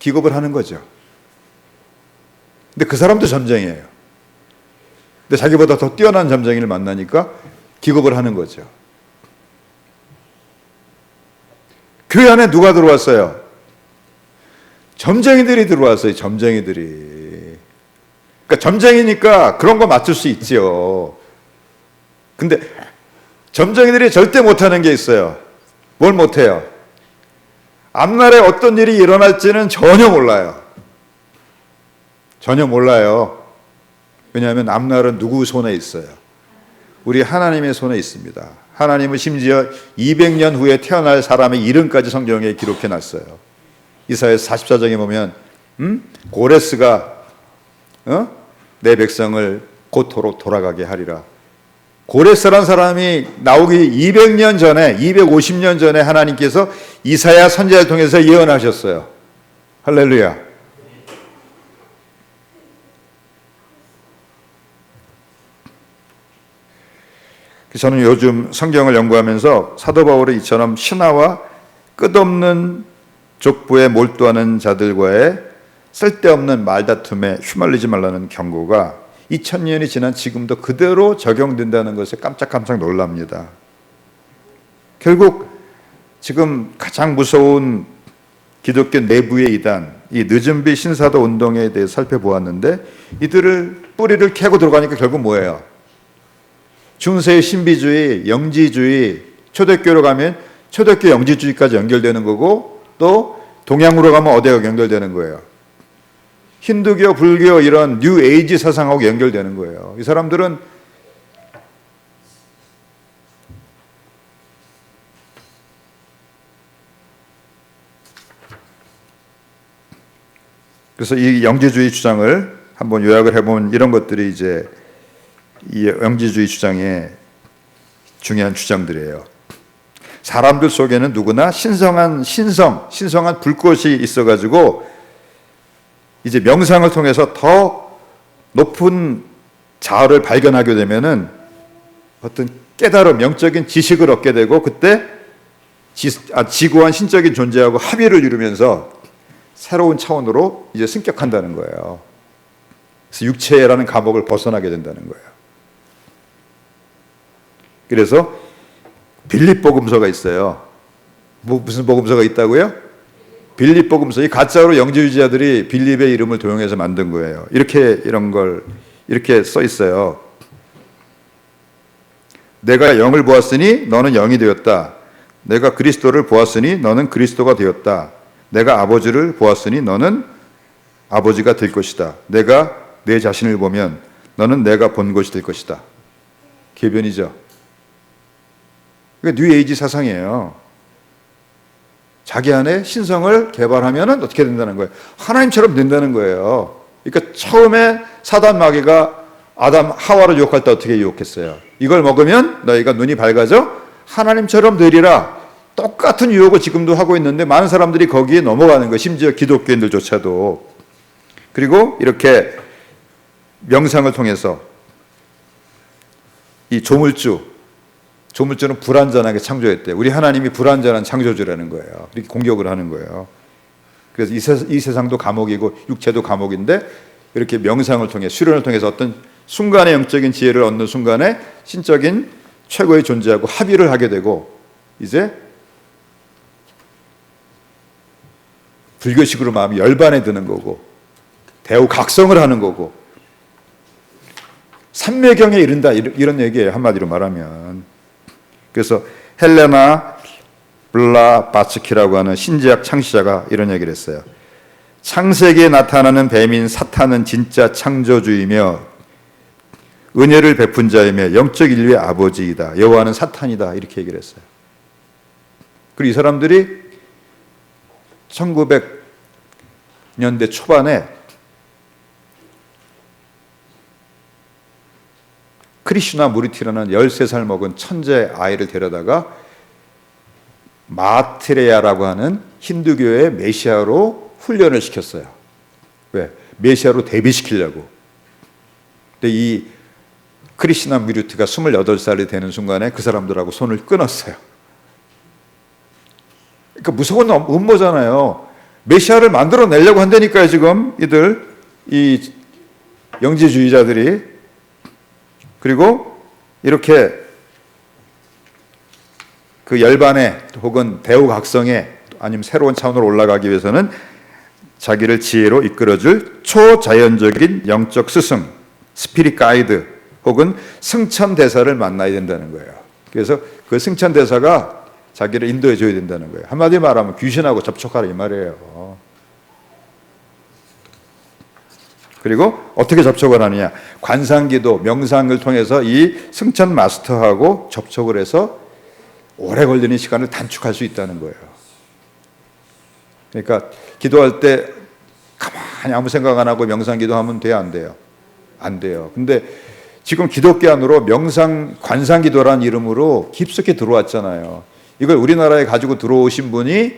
기겁을 하는 거죠. 근데 그 사람도 점쟁이에요. 근데 자기보다 더 뛰어난 점쟁이를 만나니까 기겁을 하는 거죠. 교회 안에 누가 들어왔어요? 점쟁이들이 들어왔어요. 점쟁이들이. 그러니까 점쟁이니까 그런 거 맡을 수 있지요. 근데 점쟁이들이 절대 못하는 게 있어요. 뭘 못해요? 앞날에 어떤 일이 일어날지는 전혀 몰라요. 전혀 몰라요. 왜냐하면 앞날은 누구 손에 있어요? 우리 하나님의 손에 있습니다. 하나님은 심지어 200년 후에 태어날 사람의 이름까지 성경에 기록해 놨어요. 이사야서 44장에 보면 고레스가 내 백성을 고토로 돌아가게 하리라. 고레스라는 사람이 나오기 200년 전에 250년 전에 하나님께서 이사야 선지자를 통해서 예언하셨어요. 할렐루야. 저는 요즘 성경을 연구하면서 사도 바울의 이처럼 신하와 끝없는 족보에 몰두하는 자들과의 쓸데없는 말다툼에 휘말리지 말라는 경고가 2000년이 지난 지금도 그대로 적용된다는 것에 깜짝깜짝 놀랍니다. 결국 지금 가장 무서운 기독교 내부의 이단, 이 늦은비 신사도 운동에 대해 살펴보았는데 이들을 뿌리를 캐고 들어가니까 결국 뭐예요? 중세의 신비주의, 영지주의, 초대교로 가면 초대교 영지주의까지 연결되는 거고 또 동양으로 가면 어디가 연결되는 거예요? 힌두교, 불교 이런 뉴 에이지 사상하고 연결되는 거예요. 이 사람들은 그래서 이 영지주의 주장을 한번 요약을 해보면 이런 것들이 이제 이 영지주의 주장의 중요한 주장들이에요. 사람들 속에는 누구나 신성한 불꽃이 있어가지고 이제 명상을 통해서 더 높은 자아를 발견하게 되면은 어떤 깨달음, 영적인 지식을 얻게 되고 그때 지구한 신적인 존재하고 합의를 이루면서 새로운 차원으로 이제 승격한다는 거예요. 그래서 육체라는 감옥을 벗어나게 된다는 거예요. 그래서 빌립 복음서가 있어요. 무슨 복음서가 있다고요? 빌립 복음서. 이 가짜로 영지주의자들이 빌립의 이름을 도용해서 만든 거예요. 이런 걸 이렇게 써 있어요. 내가 영을 보았으니 너는 영이 되었다. 내가 그리스도를 보았으니 너는 그리스도가 되었다. 내가 아버지를 보았으니 너는 아버지가 될 것이다. 내가 내 자신을 보면 너는 내가 본 것이 될 것이다. 개변이죠. 이게 뉴 에이지 사상이에요. 자기 안에 신성을 개발하면 어떻게 된다는 거예요? 하나님처럼 된다는 거예요. 그러니까 처음에 사단 마귀가 아담 하와를 유혹할 때 어떻게 유혹했어요? 이걸 먹으면 너희가 눈이 밝아져 하나님처럼 되리라. 똑같은 유혹을 지금도 하고 있는데 많은 사람들이 거기에 넘어가는 거예요. 심지어 기독교인들조차도. 그리고 이렇게 명상을 통해서 이 조물주는 불완전하게 창조했대요. 우리 하나님이 불완전한 창조주라는 거예요. 이렇게 공격을 하는 거예요. 그래서 이 세상도 감옥이고 육체도 감옥인데 이렇게 명상을 통해 수련을 통해서 어떤 순간의 영적인 지혜를 얻는 순간에 신적인 최고의 존재하고 합의를 하게 되고 이제 불교식으로 마음이 열반에 드는 거고 대우각성을 하는 거고 삼매경에 이른다 이런 얘기예요. 한마디로 말하면. 그래서 헬레나 블라바츠키라고 하는 신제약 창시자가 이런 얘기를 했어요. 창세기에 나타나는 뱀인 사탄은 진짜 창조주이며 은혜를 베푼 자이며 영적 인류의 아버지이다. 여호와는 사탄이다. 이렇게 얘기를 했어요. 그리고 이 사람들이 1900년대 초반에 크리슈나 무리티라는 13살 먹은 천재 아이를 데려다가 마트레야라고 하는 힌두교의 메시아로 훈련을 시켰어요. 왜? 메시아로 데뷔시키려고. 근데 이 크리슈나 무리티가 28살이 되는 순간에 그 사람들하고 손을 끊었어요. 그러니까 무서운 음모잖아요. 메시아를 만들어내려고 한다니까요. 지금 이 영지주의자들이. 그리고 이렇게 그 열반에 혹은 대우각성에 아니면 새로운 차원으로 올라가기 위해서는 자기를 지혜로 이끌어줄 초자연적인 영적 스승, 스피릿 가이드 혹은 승천대사를 만나야 된다는 거예요. 그래서 그 승천대사가 자기를 인도해 줘야 된다는 거예요. 한마디 말하면 귀신하고 접촉하라 이 말이에요. 그리고 어떻게 접촉을 하느냐? 관상기도, 명상을 통해서 이 승천 마스터하고 접촉을 해서 오래 걸리는 시간을 단축할 수 있다는 거예요. 그러니까 기도할 때 가만히 아무 생각 안 하고 명상 기도하면 돼요, 안 돼요? 안 돼요. 근데 지금 기독교 안으로 명상 관상 기도라는 이름으로 깊숙이 들어왔잖아요. 이걸 우리나라에 가지고 들어오신 분이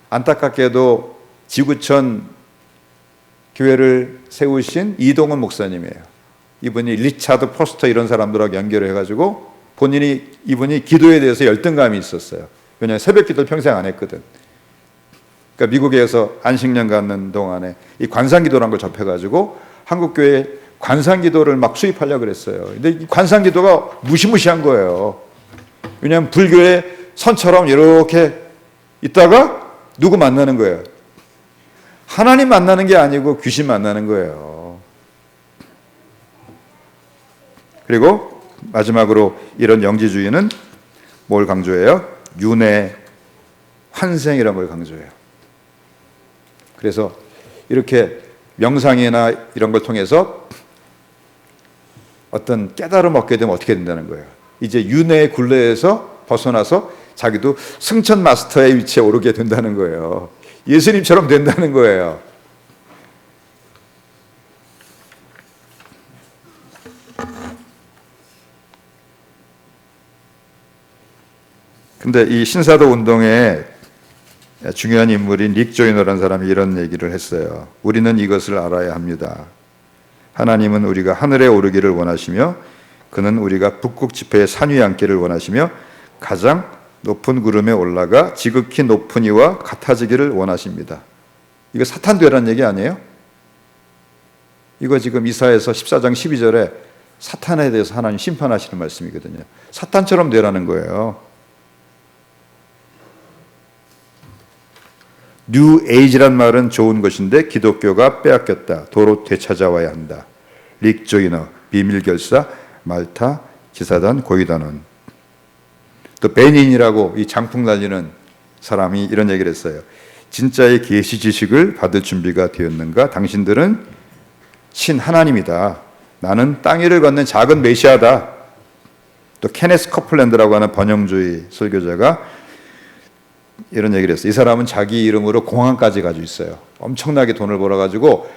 안타깝게도 지구촌 교회를 세우신 이동훈 목사님이에요. 이분이 리차드 포스터 이런 사람들하고 연결을 해가지고 이분이 기도에 대해서 열등감이 있었어요. 왜냐하면 새벽 기도를 평생 안 했거든. 그러니까 미국에서 안식년 갖는 동안에 이 관상기도라는 걸 접해가지고 한국교회에 관상기도를 막 수입하려고 그랬어요. 근데 이 관상기도가 무시무시한 거예요. 왜냐하면 불교의 선처럼 이렇게 있다가 누구 만나는 거예요. 하나님 만나는 게 아니고 귀신 만나는 거예요. 그리고 마지막으로 이런 영지주의는 뭘 강조해요? 윤회, 환생이라는 걸 강조해요. 그래서 이렇게 명상이나 이런 걸 통해서 어떤 깨달음 얻게 되면 어떻게 된다는 거예요. 이제 윤회의 굴레에서 벗어나서 자기도 승천 마스터의 위치에 오르게 된다는 거예요. 예수님처럼 된다는 거예요. 근데 이 신사도 운동의 중요한 인물인 릭 조이너라는 사람이 이런 얘기를 했어요. 우리는 이것을 알아야 합니다. 하나님은 우리가 하늘에 오르기를 원하시며 그는 우리가 북극 지폐에 산 위에 앉기를 원하시며 가장 높은 구름에 올라가 지극히 높은 이와 같아지기를 원하십니다. 이거 사탄 되라는 얘기 아니에요? 이거 지금 이사야서 14장 12절에 사탄에 대해서 하나님 심판하시는 말씀이거든요. 사탄처럼 되라는 거예요. 뉴 에이지란 말은 좋은 것인데 기독교가 빼앗겼다. 도로 되찾아와야 한다. 릭 조이너, 비밀결사, 말타, 기사단, 고위단원. 또 베닌이라고 이 장풍 날리는 사람이 이런 얘기를 했어요. 진짜의 계시 지식을 받을 준비가 되었는가? 당신들은 신 하나님이다. 나는 땅 위를 걷는 작은 메시아다. 또 케네스 커플랜드라고 하는 번영주의 설교자가 이런 얘기를 했어요. 이 사람은 자기 이름으로 공항까지 가지고 있어요. 엄청나게 돈을 벌어가지고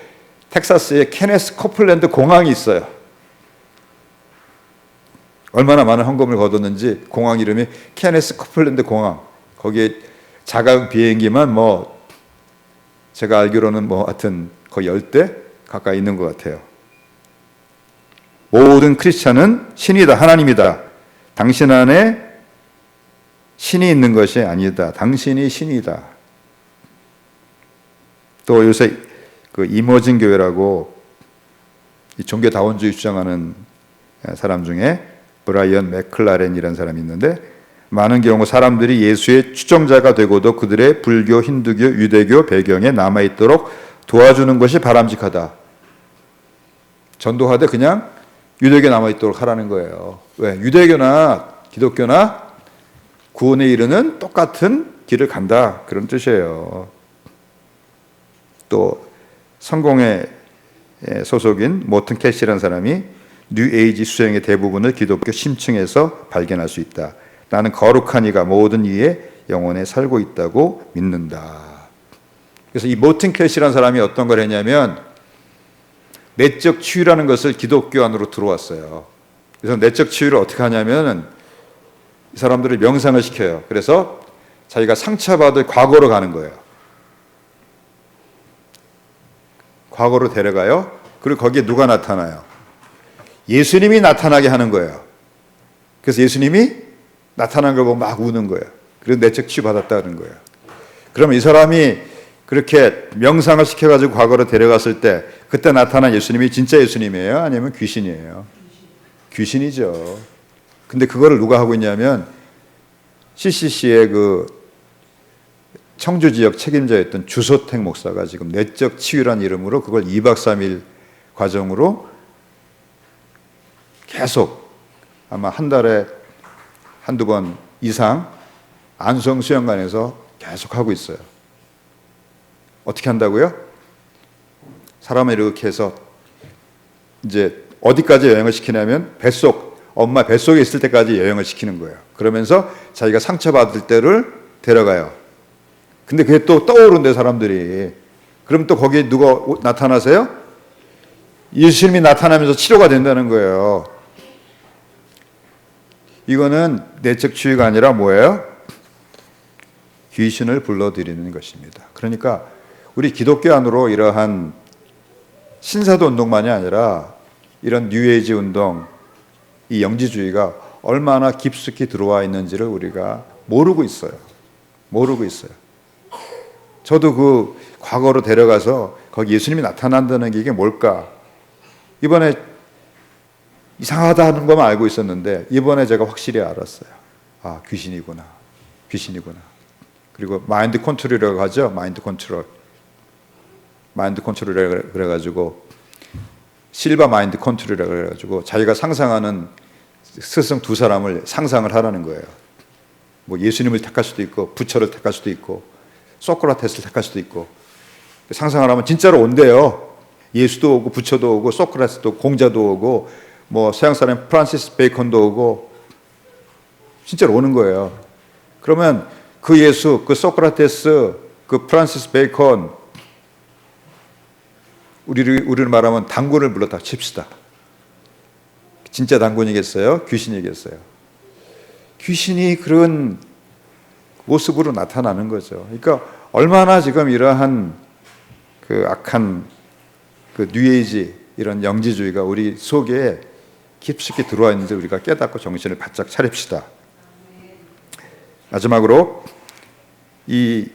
텍사스에 케네스 커플랜드 공항이 있어요. 얼마나 많은 헌금을 거뒀는지 공항 이름이 케네스 커플랜드 공항. 거기에 자가용 비행기만 제가 알기로는 하여튼 거의 10대 가까이 있는 것 같아요. 모든 크리스찬은 신이다, 하나님이다. 당신 안에 신이 있는 것이 아니다. 당신이 신이다. 또 요새 그 이머징 교회라고 이 종교 다원주의 주장하는 사람 중에 브라이언 맥클라렌이라는 사람이 있는데 많은 경우 사람들이 예수의 추종자가 되고도 그들의 불교, 힌두교, 유대교 배경에 남아있도록 도와주는 것이 바람직하다. 전도하되 그냥 유대교에 남아있도록 하라는 거예요. 왜? 유대교나 기독교나 구원에 이르는 똑같은 길을 간다. 그런 뜻이에요. 또 성공회 소속인 모튼 캐시라는 사람이 뉴에이지 수행의 대부분을 기독교 심층에서 발견할 수 있다. 나는 거룩한 이가 모든 이의 영혼에 살고 있다고 믿는다. 그래서 이 모튼 캐시라는 사람이 어떤 걸 했냐면 내적 치유라는 것을 기독교 안으로 들어왔어요. 그래서 내적 치유를 어떻게 하냐면 이 사람들을 명상을 시켜요. 그래서 자기가 상처받을 과거로 가는 거예요. 과거로 데려가요. 그리고 거기에 누가 나타나요? 예수님이 나타나게 하는 거예요. 그래서 예수님이 나타난 걸 보고 막 우는 거예요. 그래서 내적 치유 받았다는 거예요. 그러면 이 사람이 그렇게 명상을 시켜가지고 과거로 데려갔을 때 그때 나타난 예수님이 진짜 예수님이에요? 아니면 귀신이에요? 귀신이죠. 근데 그거를 누가 하고 있냐면 CCC의 그 청주 지역 책임자였던 주소택 목사가 지금 내적 치유란 이름으로 그걸 2박 3일 과정으로 계속 아마 한 달에 한두 번 이상 안성 수영관에서 계속 하고 있어요. 어떻게 한다고요? 사람을 이렇게 해서 이제 어디까지 여행을 시키냐면 엄마 뱃속에 있을 때까지 여행을 시키는 거예요. 그러면서 자기가 상처받을 때를 데려가요. 근데 그게 또 떠오른대, 사람들이. 그럼 또 거기에 누가 나타나세요? 예수님이 나타나면서 치료가 된다는 거예요. 이거는 내적 치유가 아니라 뭐예요? 귀신을 불러들이는 것입니다. 그러니까 우리 기독교 안으로 이러한 신사도 운동만이 아니라 이런 뉴에이지 운동, 이 영지주의가 얼마나 깊숙이 들어와 있는지를 우리가 모르고 있어요. 저도 그 과거로 데려가서 거기 예수님이 나타난다는 게 이게 뭘까? 이번에 이상하다 하는 것만 알고 있었는데 이번에 제가 확실히 알았어요. 아, 귀신이구나. 그리고 마인드 컨트롤이라고 하죠. 마인드 컨트롤이라고 그래가지고 실바 마인드 컨트롤이라고 그래가지고 자기가 상상하는 스승 두 사람을 상상을 하라는 거예요. 뭐 예수님을 택할 수도 있고 부처를 택할 수도 있고 소크라테스를 택할 수도 있고 상상을 하면 진짜로 온대요. 예수도 오고 부처도 오고 소크라테스도 공자도 오고 뭐 서양 사람 프란시스 베이컨도 오고 진짜로 오는 거예요. 그러면 그 예수, 그 소크라테스, 그 프란시스 베이컨 우리를 말하면 단군을 불렀다 칩시다. 진짜 단군이겠어요? 귀신이겠어요? 귀신이 그런 모습으로 나타나는 거죠. 그러니까 얼마나 지금 이러한 그 악한 그 뉴에이지 이런 영지주의가 우리 속에 깊숙이 들어와 있는지 우리가 깨닫고 정신을 바짝 차립시다. 마지막으로 이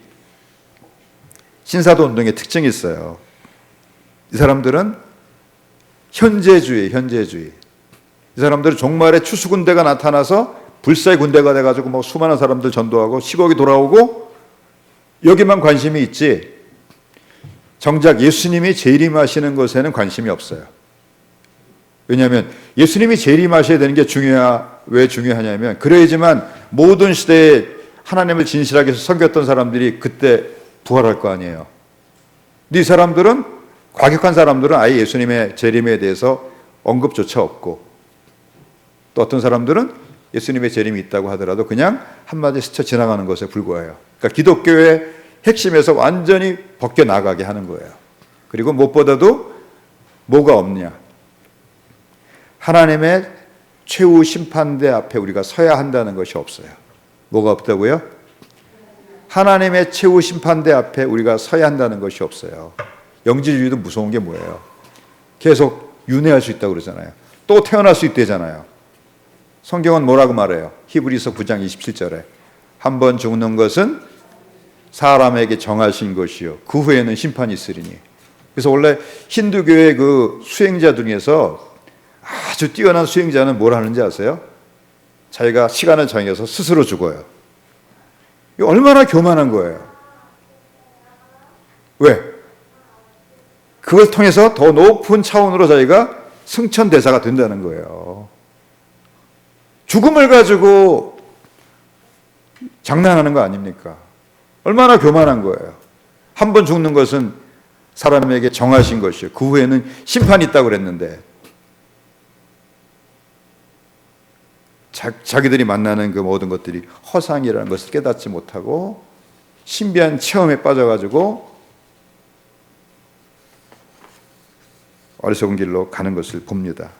신사도 운동의 특징이 있어요. 이 사람들은 현재주의. 이 사람들은 종말에 추수군대가 나타나서 불사의 군대가 돼가지고 뭐 수많은 사람들 전도하고 10억이 돌아오고 여기만 관심이 있지 정작 예수님이 재림하시는 것에는 관심이 없어요. 왜냐하면 예수님이 재림하셔야 되는 게 왜 중요하냐면 그래야지만 모든 시대에 하나님을 진실하게 섬겼던 사람들이 그때 부활할 거 아니에요. 근데 이 사람들은 과격한 사람들은 아예 예수님의 재림에 대해서 언급조차 없고 또 어떤 사람들은 예수님의 재림이 있다고 하더라도 그냥 한마디 스쳐 지나가는 것에 불과해요. 그러니까 기독교의 핵심에서 완전히 벗겨나가게 하는 거예요. 그리고 무엇보다도 뭐가 없냐? 하나님의 최후 심판대 앞에 우리가 서야 한다는 것이 없어요. 뭐가 없다고요? 하나님의 최후 심판대 앞에 우리가 서야 한다는 것이 없어요. 영지주의도 무서운 게 뭐예요? 계속 윤회할 수 있다고 그러잖아요. 또 태어날 수 있대잖아요. 성경은 뭐라고 말해요? 히브리서 9장 27절에 한 번 죽는 것은 사람에게 정하신 것이요 그 후에는 심판이 있으리니. 그래서 원래 힌두교의 그 수행자 중에서 아주 뛰어난 수행자는 뭘 하는지 아세요? 자기가 시간을 정해서 스스로 죽어요. 이거 얼마나 교만한 거예요. 왜? 그걸 통해서 더 높은 차원으로 자기가 승천대사가 된다는 거예요. 죽음을 가지고 장난하는 거 아닙니까? 얼마나 교만한 거예요. 한 번 죽는 것은 사람에게 정하신 것이요 그 후에는 심판이 있다고 그랬는데 자기들이 만나는 그 모든 것들이 허상이라는 것을 깨닫지 못하고 신비한 체험에 빠져가지고 어리석은 길로 가는 것을 봅니다.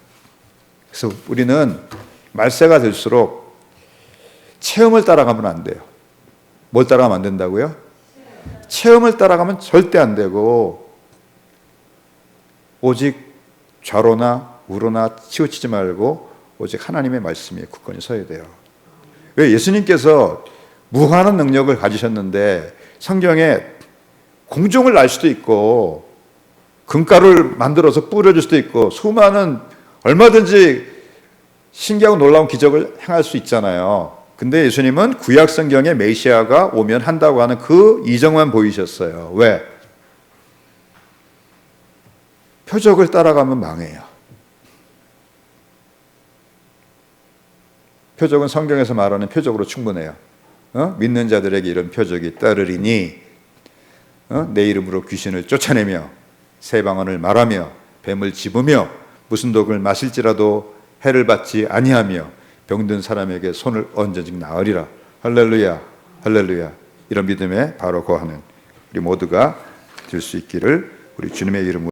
그래서 우리는 말세가 될수록 체험을 따라가면 안 돼요. 뭘 따라가면 안 된다고요? 체험을 따라가면 절대 안 되고 오직 좌로나 우로나 치우치지 말고 오직 하나님의 말씀에 굳건히 서야 돼요. 왜? 예수님께서 무한한 능력을 가지셨는데 성경에 공중을 날 수도 있고 금가루를 만들어서 뿌려줄 수도 있고 수많은 얼마든지 신기하고 놀라운 기적을 행할 수 있잖아요. 근데 예수님은 구약 성경에 메시아가 오면 한다고 하는 그 이정만 보이셨어요. 왜? 표적을 따라가면 망해요. 표적은 성경에서 말하는 표적으로 충분해요. 믿는 자들에게 이런 표적이 따르리니 내 이름으로 귀신을 쫓아내며 새 방언을 말하며 뱀을 집으며 무슨 독을 마실지라도 해를 받지 아니하며 병든 사람에게 손을 얹어직 나으리라. 할렐루야, 할렐루야. 이런 믿음에 바로 거하는 우리 모두가 될 수 있기를 우리 주님의 이름으로